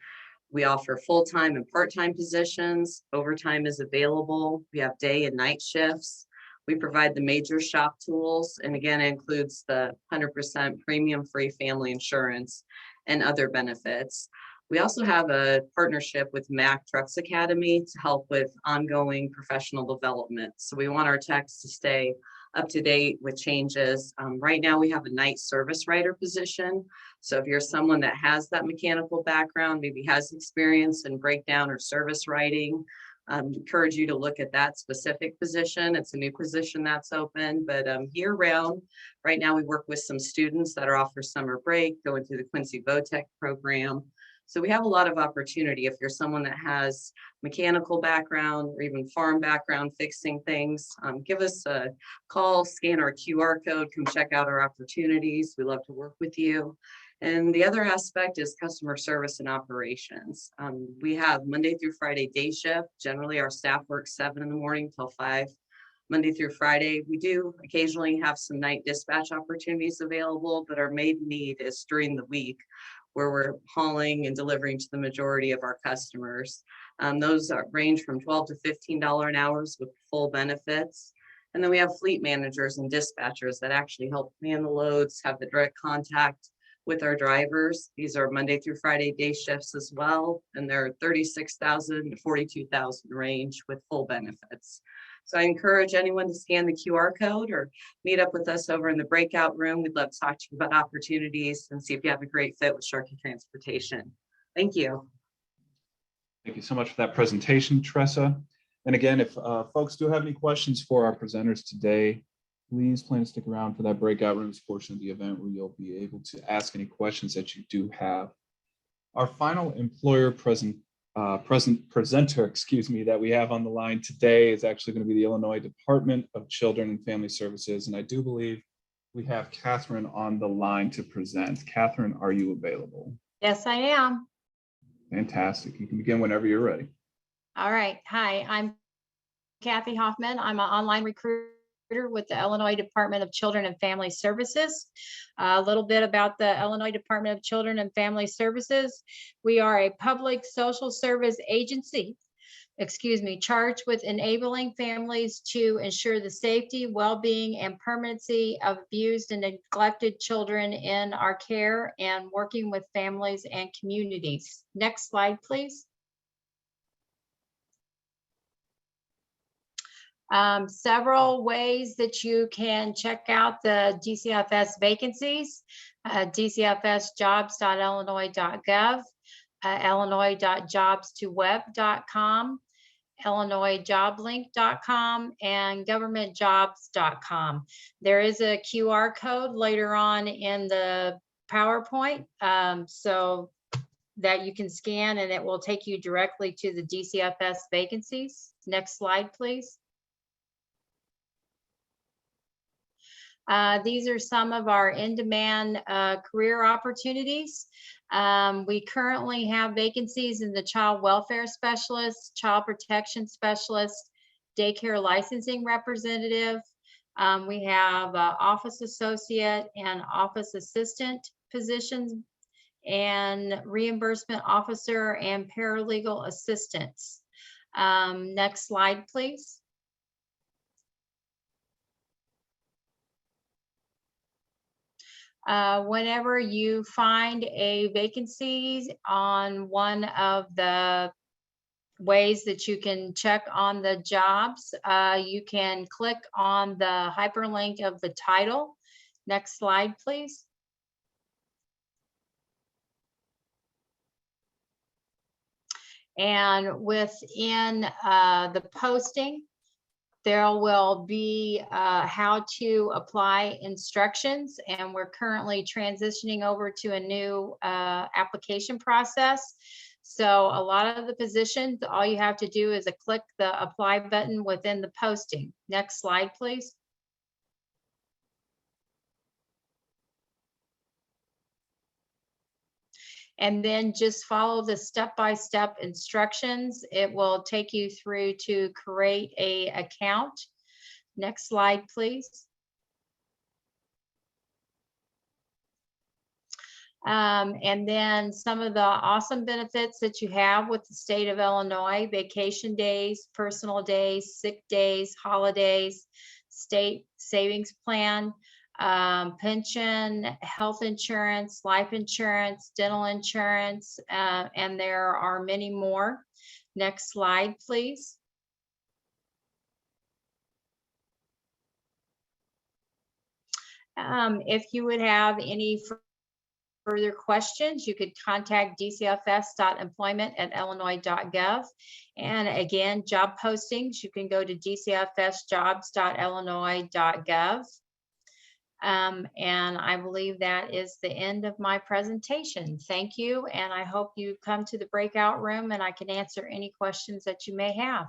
Speaker 11: We offer full-time and part-time positions. Overtime is available. We have day and night shifts. We provide the major shop tools. And again, it includes the 100% premium-free family insurance and other benefits. We also have a partnership with Mack Trucks Academy to help with ongoing professional development. So we want our techs to stay up to date with changes. Right now we have a night service writer position. So if you're someone that has that mechanical background, maybe has experience in breakdown or service writing, Encourage you to look at that specific position. It's a new position that's open, but year round. Right now we work with some students that are off for summer break, going through the Quincy VOTEC program. So we have a lot of opportunity. If you're someone that has mechanical background or even farm background fixing things, give us a call, scan our QR code, come check out our opportunities. We love to work with you. And the other aspect is customer service and operations. We have Monday through Friday day shift. Generally, our staff works 7 in the morning till 5, Monday through Friday. We do occasionally have some night dispatch opportunities available, but our main need is during the week, where we're hauling and delivering to the majority of our customers. Those range from $12 to $15 an hour with full benefits. And then we have fleet managers and dispatchers that actually help man the loads, have the direct contact with our drivers. These are Monday through Friday day shifts as well, and they're $36,000 to $42,000 range with full benefits. So I encourage anyone to scan the QR code or meet up with us over in the breakout room. We'd love to talk to you about opportunities and see if you have a great fit with Sharky Transportation. Thank you.
Speaker 2: Thank you so much for that presentation, Tressa. And again, if folks do have any questions for our presenters today, please plan to stick around for that breakout rooms portion of the event where you'll be able to ask any questions that you do have. Our final employer presenter, that we have on the line today is actually going to be the Illinois Department of Children and Family Services. And I do believe we have Catherine on the line to present. Catherine, are you available?
Speaker 12: Yes, I am.
Speaker 2: Fantastic. You can begin whenever you're ready.
Speaker 12: All right. Hi, I'm Kathy Hoffman. I'm an online recruiter with the Illinois Department of Children and Family Services. A little bit about the Illinois Department of Children and Family Services. We are a public social service agency, charged with enabling families to ensure the safety, well-being, and permanency of abused and neglected children in our care and working with families and communities. Next slide, please. Several ways that you can check out the DCFS vacancies, dcfsjobs.illinois.gov, illinois.jobs2web.com, illinoisjoblink.com, and governmentjobs.com. There is a QR code later on in the PowerPoint, so that you can scan, and it will take you directly to the DCFS vacancies. Next slide, please. These are some of our in-demand career opportunities. We currently have vacancies in the child welfare specialist, child protection specialist, daycare licensing representative. We have office associate and office assistant positions, and reimbursement officer and paralegal assistants. Next slide, please. Whenever you find a vacancy on one of the ways that you can check on the jobs, you can click on the hyperlink of the title. Next slide, please. And within the posting, there will be how to apply instructions, and we're currently transitioning over to a new application process. So a lot of the positions, all you have to do is click the apply button within the posting. Next slide, please. And then just follow the step-by-step instructions. It will take you through to create an account. Next slide, please. And then some of the awesome benefits that you have with the state of Illinois: vacation days, personal days, sick days, holidays, state savings plan, pension, health insurance, life insurance, dental insurance, and there are many more. Next slide, please. If you would have any further questions, you could contact dcfs.employment@illinois.gov. And again, job postings, you can go to dcfsjobs.illinois.gov. And I believe that is the end of my presentation. Thank you. And I hope you come to the breakout room and I can answer any questions that you may have.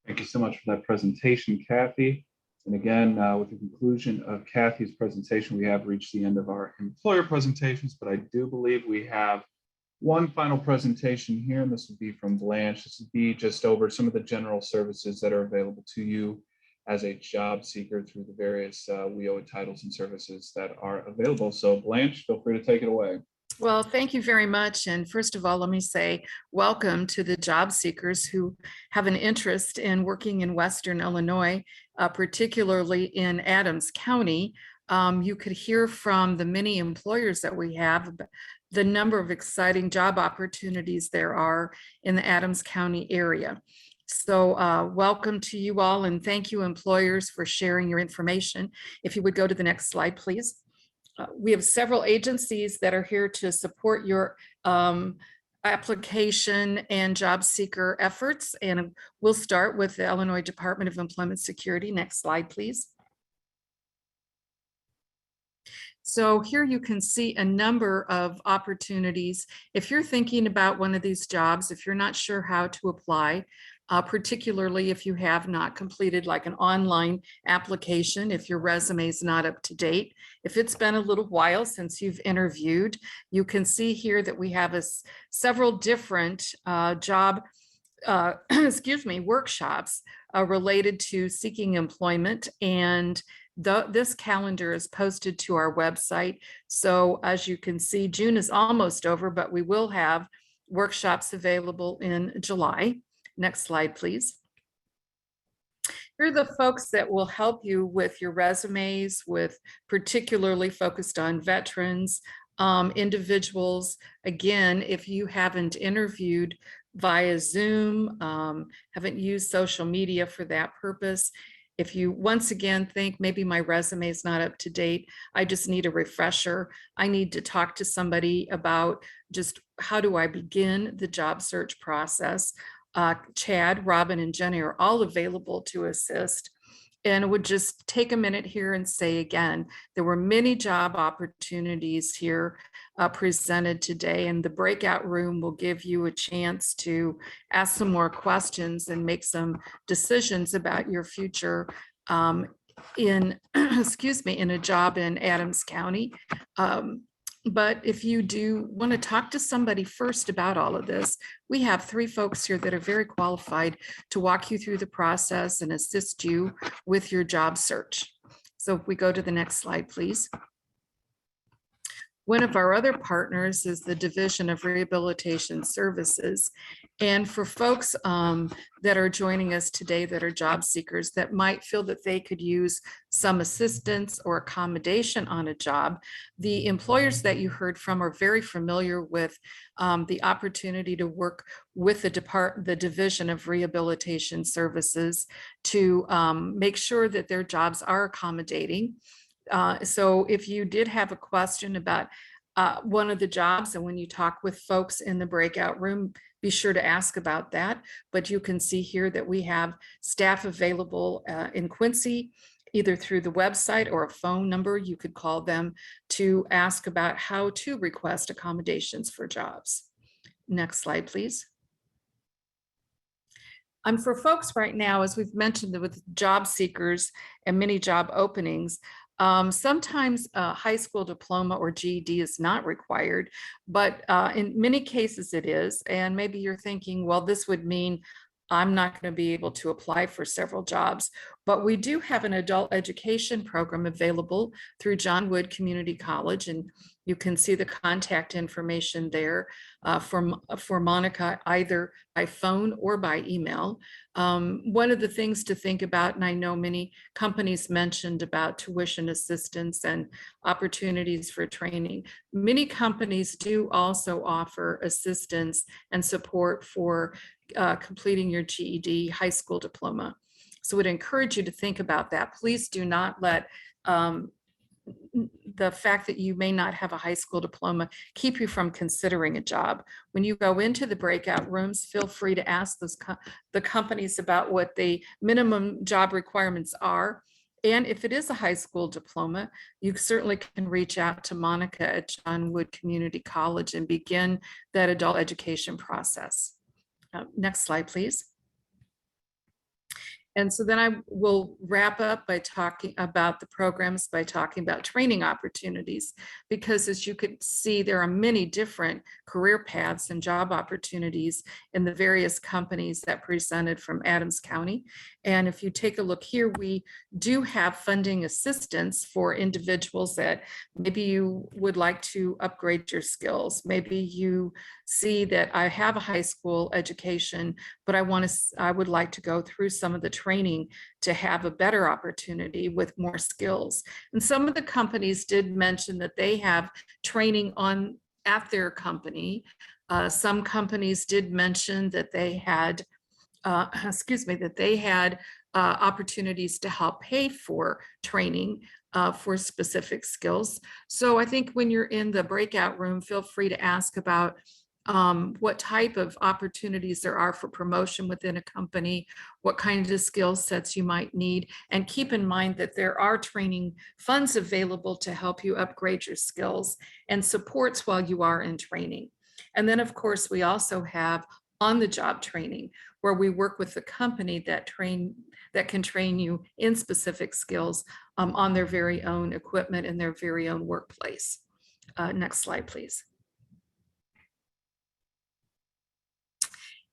Speaker 2: Thank you so much for that presentation, Kathy. And again, with the conclusion of Kathy's presentation, we have reached the end of our employer presentations, but I do believe we have one final presentation here, and this will be from Blanche. This will be just over some of the general services that are available to you as a job seeker through the various WIO titles and services that are available. So Blanche, feel free to take it away.
Speaker 13: Well, thank you very much. And first of all, let me say welcome to the job seekers who have an interest in working in Western Illinois, particularly in Adams County. You could hear from the many employers that we have, the number of exciting job opportunities there are in the Adams County area. So welcome to you all, and thank you employers for sharing your information. If you would go to the next slide, please. We have several agencies that are here to support your application and job seeker efforts. And we'll start with the Illinois Department of Employment Security. Next slide, please. So here you can see a number of opportunities. If you're thinking about one of these jobs, if you're not sure how to apply, particularly if you have not completed like an online application, if your resume is not up to date, if it's been a little while since you've interviewed, you can see here that we have several different job workshops related to seeking employment, and this calendar is posted to our website. So as you can see, June is almost over, but we will have workshops available in July. Next slide, please. Here are the folks that will help you with your resumes, with particularly focused on veterans, individuals. Again, if you haven't interviewed via Zoom, haven't used social media for that purpose, if you once again think maybe my resume is not up to date, I just need a refresher. I need to talk to somebody about just how do I begin the job search process. Chad, Robin, and Jenny are all available to assist. And would just take a minute here and say again, there were many job opportunities here presented today, and the breakout room will give you a chance to ask some more questions and make some decisions about your future in, in a job in Adams County. But if you do want to talk to somebody first about all of this, we have 3 folks here that are very qualified to walk you through the process and assist you with your job search. So if we go to the next slide, please. One of our other partners is the Division of Rehabilitation Services. And for folks that are joining us today that are job seekers that might feel that they could use some assistance or accommodation on a job, the employers that you heard from are very familiar with the opportunity to work with the Division of Rehabilitation Services to make sure that their jobs are accommodating. So if you did have a question about one of the jobs, and when you talk with folks in the breakout room, be sure to ask about that. But you can see here that we have staff available in Quincy, either through the website or a phone number. You could call them to ask about how to request accommodations for jobs. Next slide, please. For folks right now, as we've mentioned with job seekers and many job openings, sometimes a high school diploma or GED is not required, but in many cases it is. And maybe you're thinking, well, this would mean I'm not going to be able to apply for several jobs. But we do have an adult education program available through John Wood Community College, and you can see the contact information there for Monica, either by phone or by email. One of the things to think about, and I know many companies mentioned about tuition assistance and opportunities for training, many companies do also offer assistance and support for completing your GED high school diploma. So I would encourage you to think about that. Please do not let the fact that you may not have a high school diploma keep you from considering a job. When you go into the breakout rooms, feel free to ask the companies about what the minimum job requirements are. And if it is a high school diploma, you certainly can reach out to Monica at John Wood Community College and begin that adult education process. Next slide, please. And so then I will wrap up by talking about the programs, by talking about training opportunities, because as you could see, there are many different career paths and job opportunities in the various companies that presented from Adams County. And if you take a look here, we do have funding assistance for individuals that maybe you would like to upgrade your skills. Maybe you see that I have a high school education, but I would like to go through some of the training to have a better opportunity with more skills. And some of the companies did mention that they have training at their company. Some companies did mention that they had opportunities to help pay for training for specific skills. So I think when you're in the breakout room, feel free to ask about what type of opportunities there are for promotion within a company, what kind of skill sets you might need, and keep in mind that there are training funds available to help you upgrade your skills and supports while you are in training. And then of course, we also have on-the-job training, where we work with the company that can train you in specific skills on their very own equipment and their very own workplace. Next slide, please.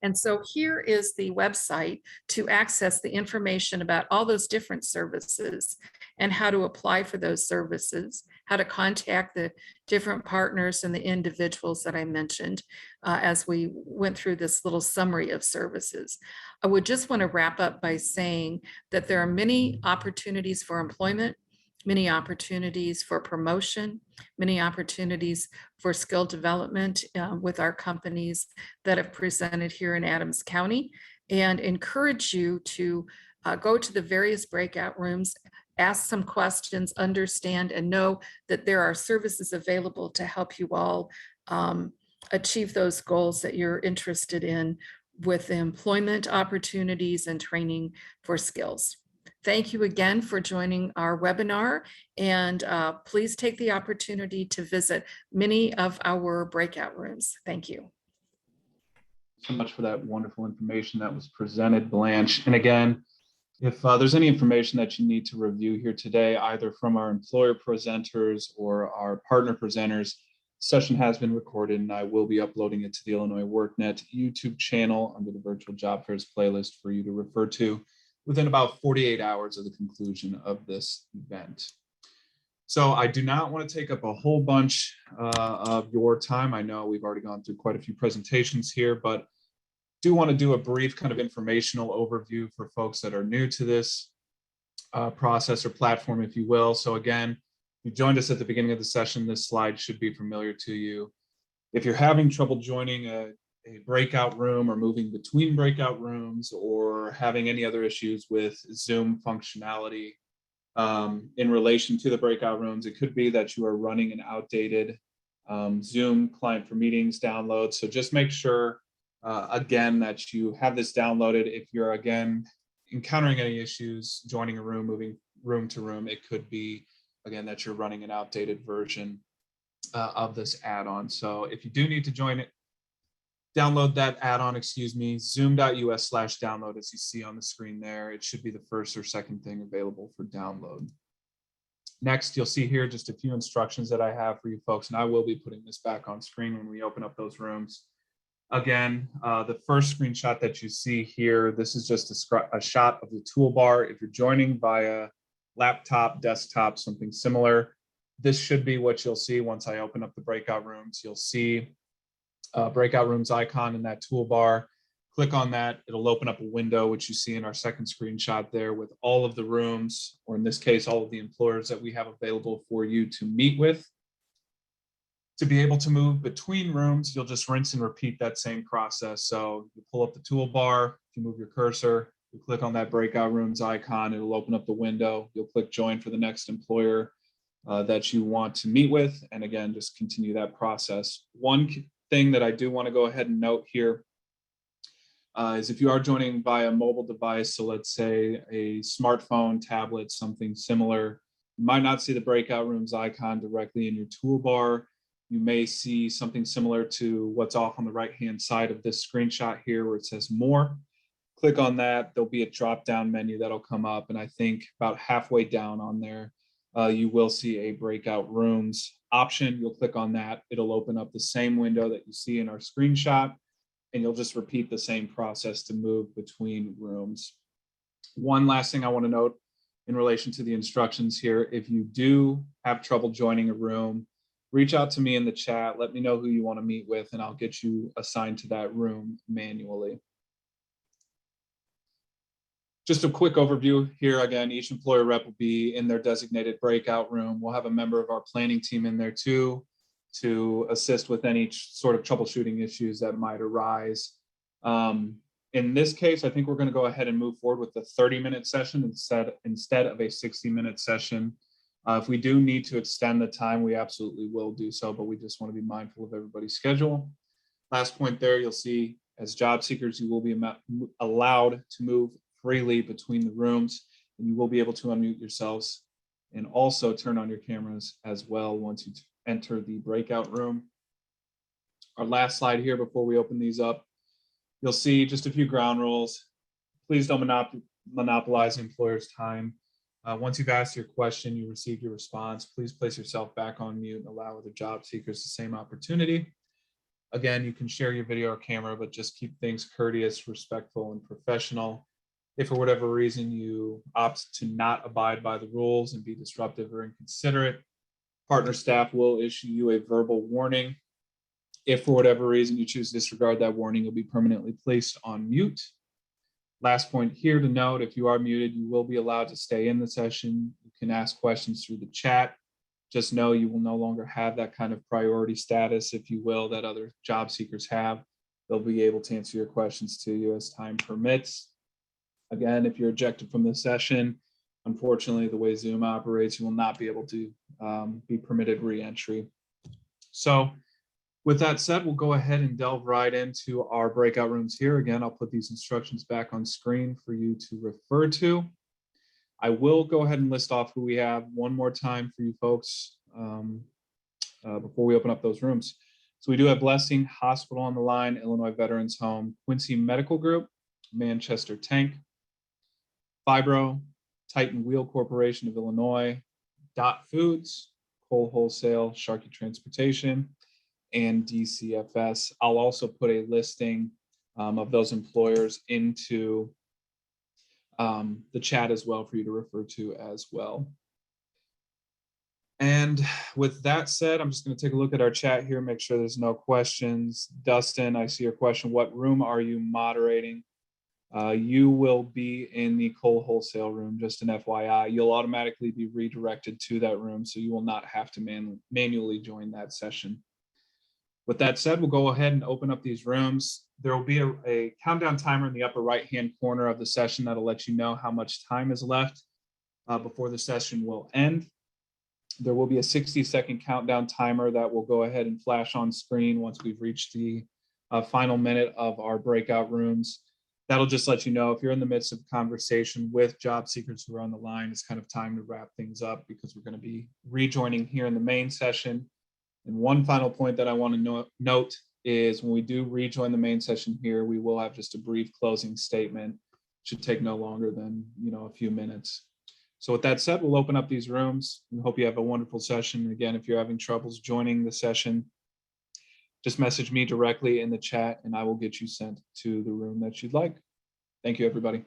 Speaker 13: And so here is the website to access the information about all those different services and how to apply for those services, how to contact the different partners and the individuals that I mentioned as we went through this little summary of services. I would just want to wrap up by saying that there are many opportunities for employment, many opportunities for promotion, many opportunities for skill development with our companies that have presented here in Adams County, and encourage you to go to the various breakout rooms, ask some questions, understand and know that there are services available to help you all achieve those goals that you're interested in with employment opportunities and training for skills. Thank you again for joining our webinar, and please take the opportunity to visit many of our breakout rooms. Thank you.
Speaker 2: So much for that wonderful information that was presented, Blanche. And again, if there's any information that you need to review here today, either from our employer presenters or our partner presenters, the session has been recorded and I will be uploading it to the Illinois WorkNet YouTube channel under the Virtual Job Fairs playlist for you to refer to within about 48 hours of the conclusion of this event. So I do not want to take up a whole bunch of your time. I know we've already gone through quite a few presentations here, but do want to do a brief kind of informational overview for folks that are new to this process or platform, if you will. So again, you joined us at the beginning of the session. This slide should be familiar to you. If you're having trouble joining a breakout room or moving between breakout rooms or having any other issues with Zoom functionality in relation to the breakout rooms, it could be that you are running an outdated Zoom client for meetings download. So just make sure, again, that you have this downloaded. If you're, again, encountering any issues joining a room, moving room to room, it could be, again, that you're running an outdated version of this add-on. So if you do need to join it, download that add-on, zoom.us/download, as you see on the screen there. It should be the first or second thing available for download. Next, you'll see here just a few instructions that I have for you folks, and I will be putting this back on screen when we open up those rooms. Again, the first screenshot that you see here, this is just a shot of the toolbar. If you're joining via laptop, desktop, something similar, this should be what you'll see once I open up the breakout rooms. You'll see breakout rooms icon in that toolbar. Click on that, it'll open up a window, which you see in our second screenshot there, with all of the rooms, or in this case, all of the employers that we have available for you to meet with. To be able to move between rooms, you'll just rinse and repeat that same process. So you pull up the toolbar, if you move your cursor, you click on that breakout rooms icon, it'll open up the window. You'll click join for the next employer. that you want to meet with. And again, just continue that process. One thing that I do want to go ahead and note here is if you are joining via mobile device, so let's say a smartphone, tablet, something similar, you might not see the Breakout Rooms icon directly in your toolbar. You may see something similar to what's off on the right-hand side of this screenshot here where it says More. Click on that, there'll be a drop-down menu that'll come up, and I think about halfway down on there, you will see a Breakout Rooms option. You'll click on that, it'll open up the same window that you see in our screenshot, and you'll just repeat the same process to move between rooms. One last thing I want to note in relation to the instructions here, if you do have trouble joining a room, reach out to me in the chat, let me know who you want to meet with, and I'll get you assigned to that room manually. Just a quick overview here. Again, each employer rep will be in their designated breakout room. We'll have a member of our planning team in there too, to assist with any sort of troubleshooting issues that might arise. In this case, I think we're going to go ahead and move forward with the 30-minute session instead of a 60-minute session. If we do need to extend the time, we absolutely will do so, but we just want to be mindful of everybody's schedule. Last point there, you'll see as job seekers, you will be allowed to move freely between the rooms, and you will be able to unmute yourselves and also turn on your cameras as well once you enter the breakout room. Our last slide here before we open these up, you'll see just a few ground rules. Please don't monopolize the employer's time. Once you've asked your question, you received your response, please place yourself back on mute and allow other job seekers the same opportunity. Again, you can share your video or camera, but just keep things courteous, respectful, and professional. If for whatever reason you opt to not abide by the rules and be disruptive or inconsiderate, partner staff will issue you a verbal warning. If for whatever reason you choose to disregard that warning, you'll be permanently placed on mute. Last point here to note, if you are muted, you will be allowed to stay in the session. You can ask questions through the chat. Just know you will no longer have that kind of priority status, if you will, that other job seekers have. They'll be able to answer your questions to you as time permits. Again, if you're ejected from the session, unfortunately, the way Zoom operates, you will not be able to be permitted re-entry. So with that said, we'll go ahead and delve right into our breakout rooms here. Again, I'll put these instructions back on screen for you to refer to. I will go ahead and list off who we have one more time for you folks before we open up those rooms. So we do have Blessing Hospital on the line, Illinois Veterans Home, Quincy Medical Group, Manchester Tank, Fibro, Titan Wheel Corporation of Illinois, Dot Foods, Cole Wholesale, Sharky Transportation, and DCFS. I'll also put a listing of those employers into the chat as well for you to refer to as well. And with that said, I'm just going to take a look at our chat here, make sure there's no questions. Dustin, I see your question. What room are you moderating? You will be in the Cole Wholesale room, just an FYI. You'll automatically be redirected to that room, so you will not have to manually join that session. With that said, we'll go ahead and open up these rooms. There will be a countdown timer in the upper right-hand corner of the session that'll let you know how much time is left before the session will end. There will be a 60-second countdown timer that will go ahead and flash on screen once we've reached the final minute of our breakout rooms. That'll just let you know if you're in the midst of conversation with job seekers who are on the line, it's kind of time to wrap things up because we're going to be rejoining here in the main session. And one final point that I want to note is when we do rejoin the main session here, we will have just a brief closing statement. Should take no longer than a few minutes. So with that said, we'll open up these rooms. We hope you have a wonderful session. Again, if you're having troubles joining the session, just message me directly in the chat and I will get you sent to the room that you'd like. Thank you, everybody.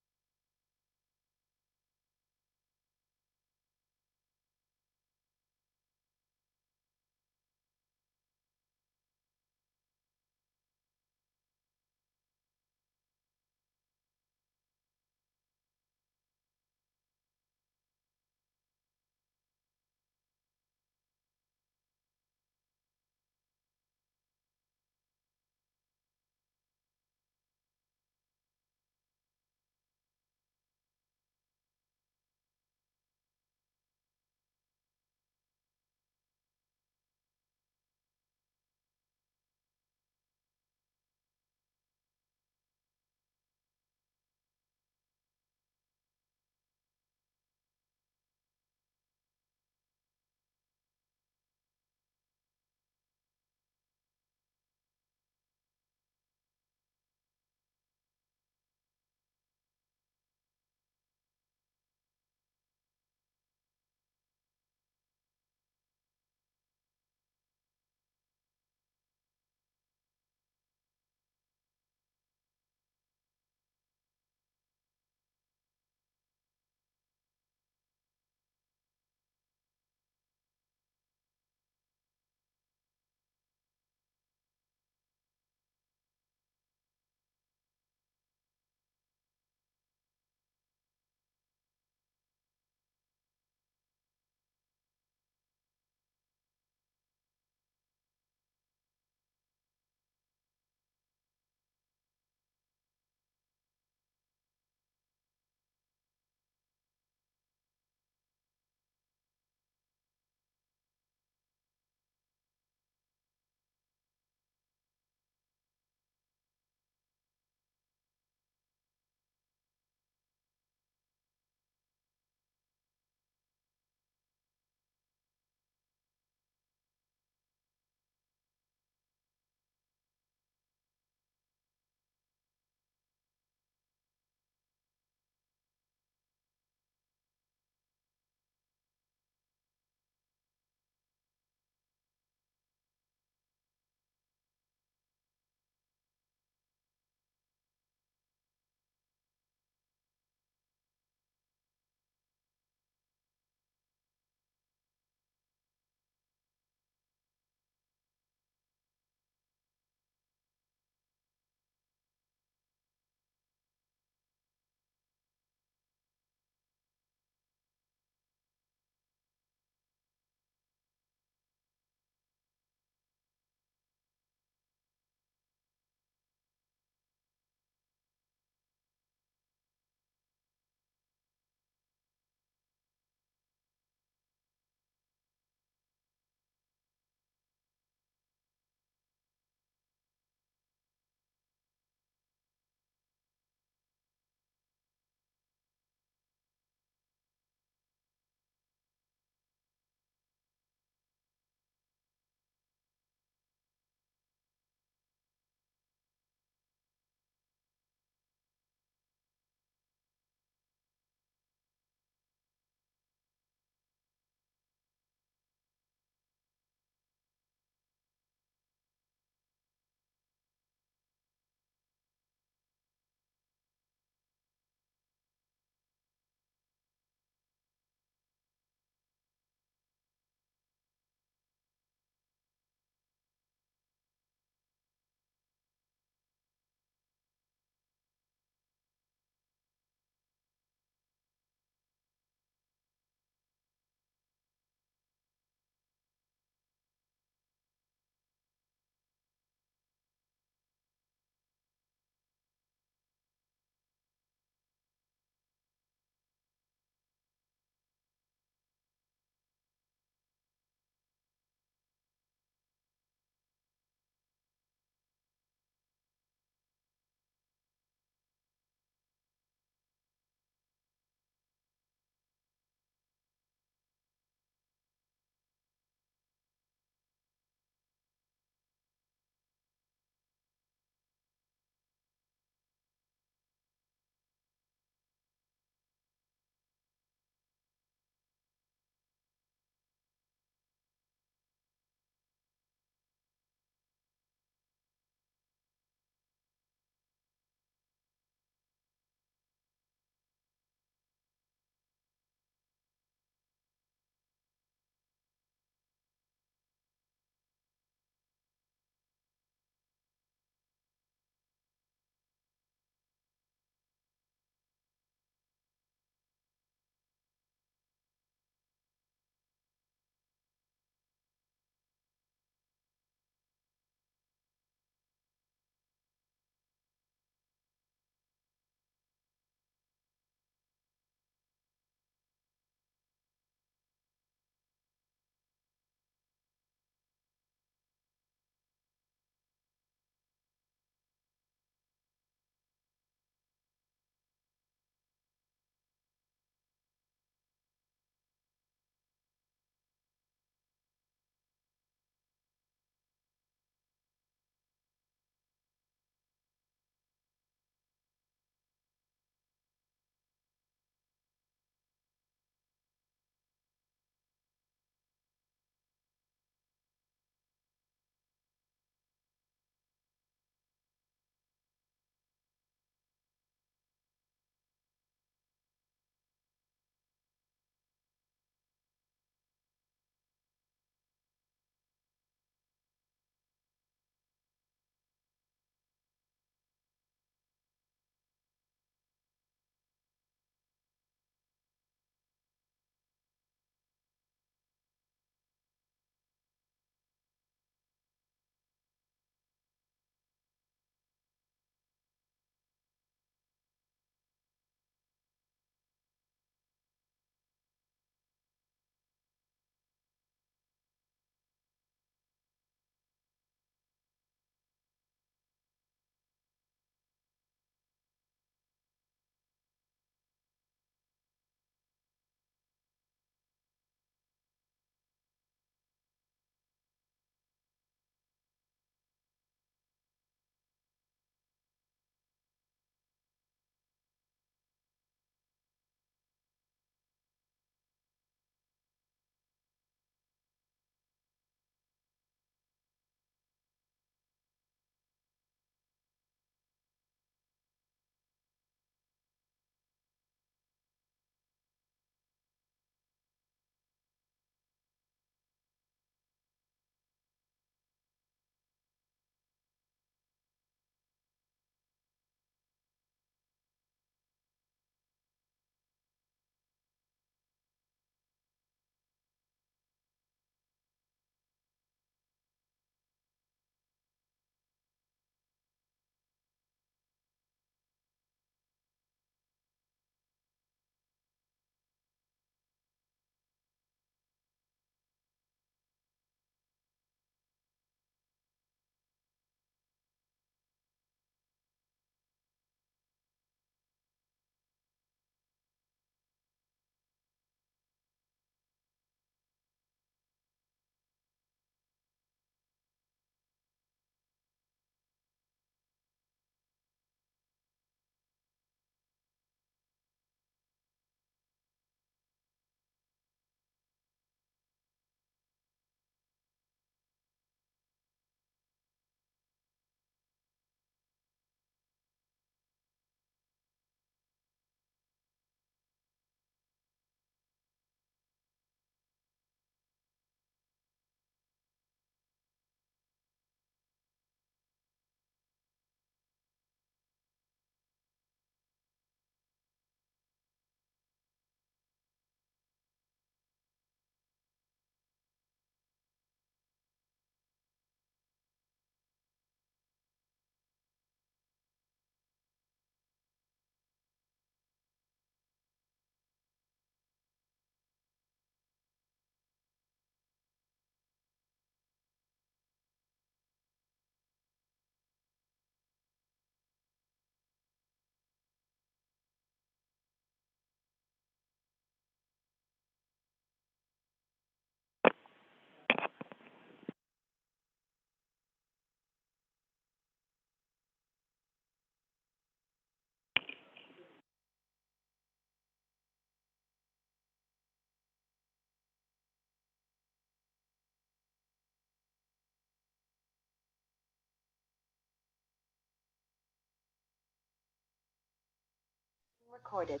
Speaker 1: recorded.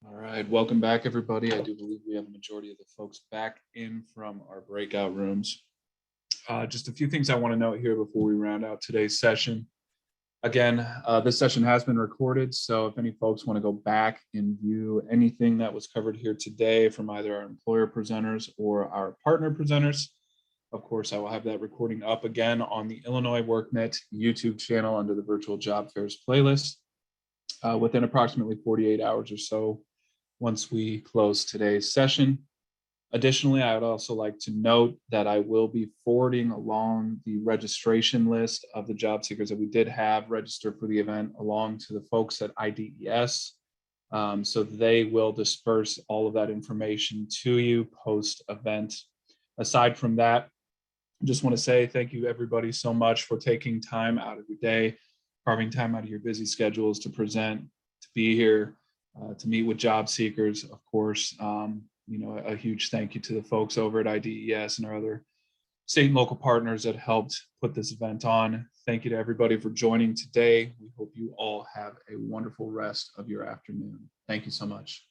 Speaker 2: All right, welcome back, everybody. I do believe we have a majority of the folks back in from our breakout rooms. Just a few things I want to note here before we round out today's session. Again, this session has been recorded, so if any folks want to go back and view anything that was covered here today from either our employer presenters or our partner presenters, of course, I will have that recording up again on the Illinois WorkNet YouTube channel under the Virtual Job Fairs playlist within approximately 48 hours or so once we close today's session. Additionally, I would also like to note that I will be forwarding along the registration list of the job seekers that we did have registered for the event along to the folks at IDES. So they will disperse all of that information to you post-event. Aside from that, I just want to say thank you everybody so much for taking time out of your day, carving time out of your busy schedules to present, to be here, to meet with job seekers. Of course, you know, a huge thank you to the folks over at IDES and our other state and local partners that helped put this event on. Thank you to everybody for joining today. We hope you all have a wonderful rest of your afternoon. Thank you so much.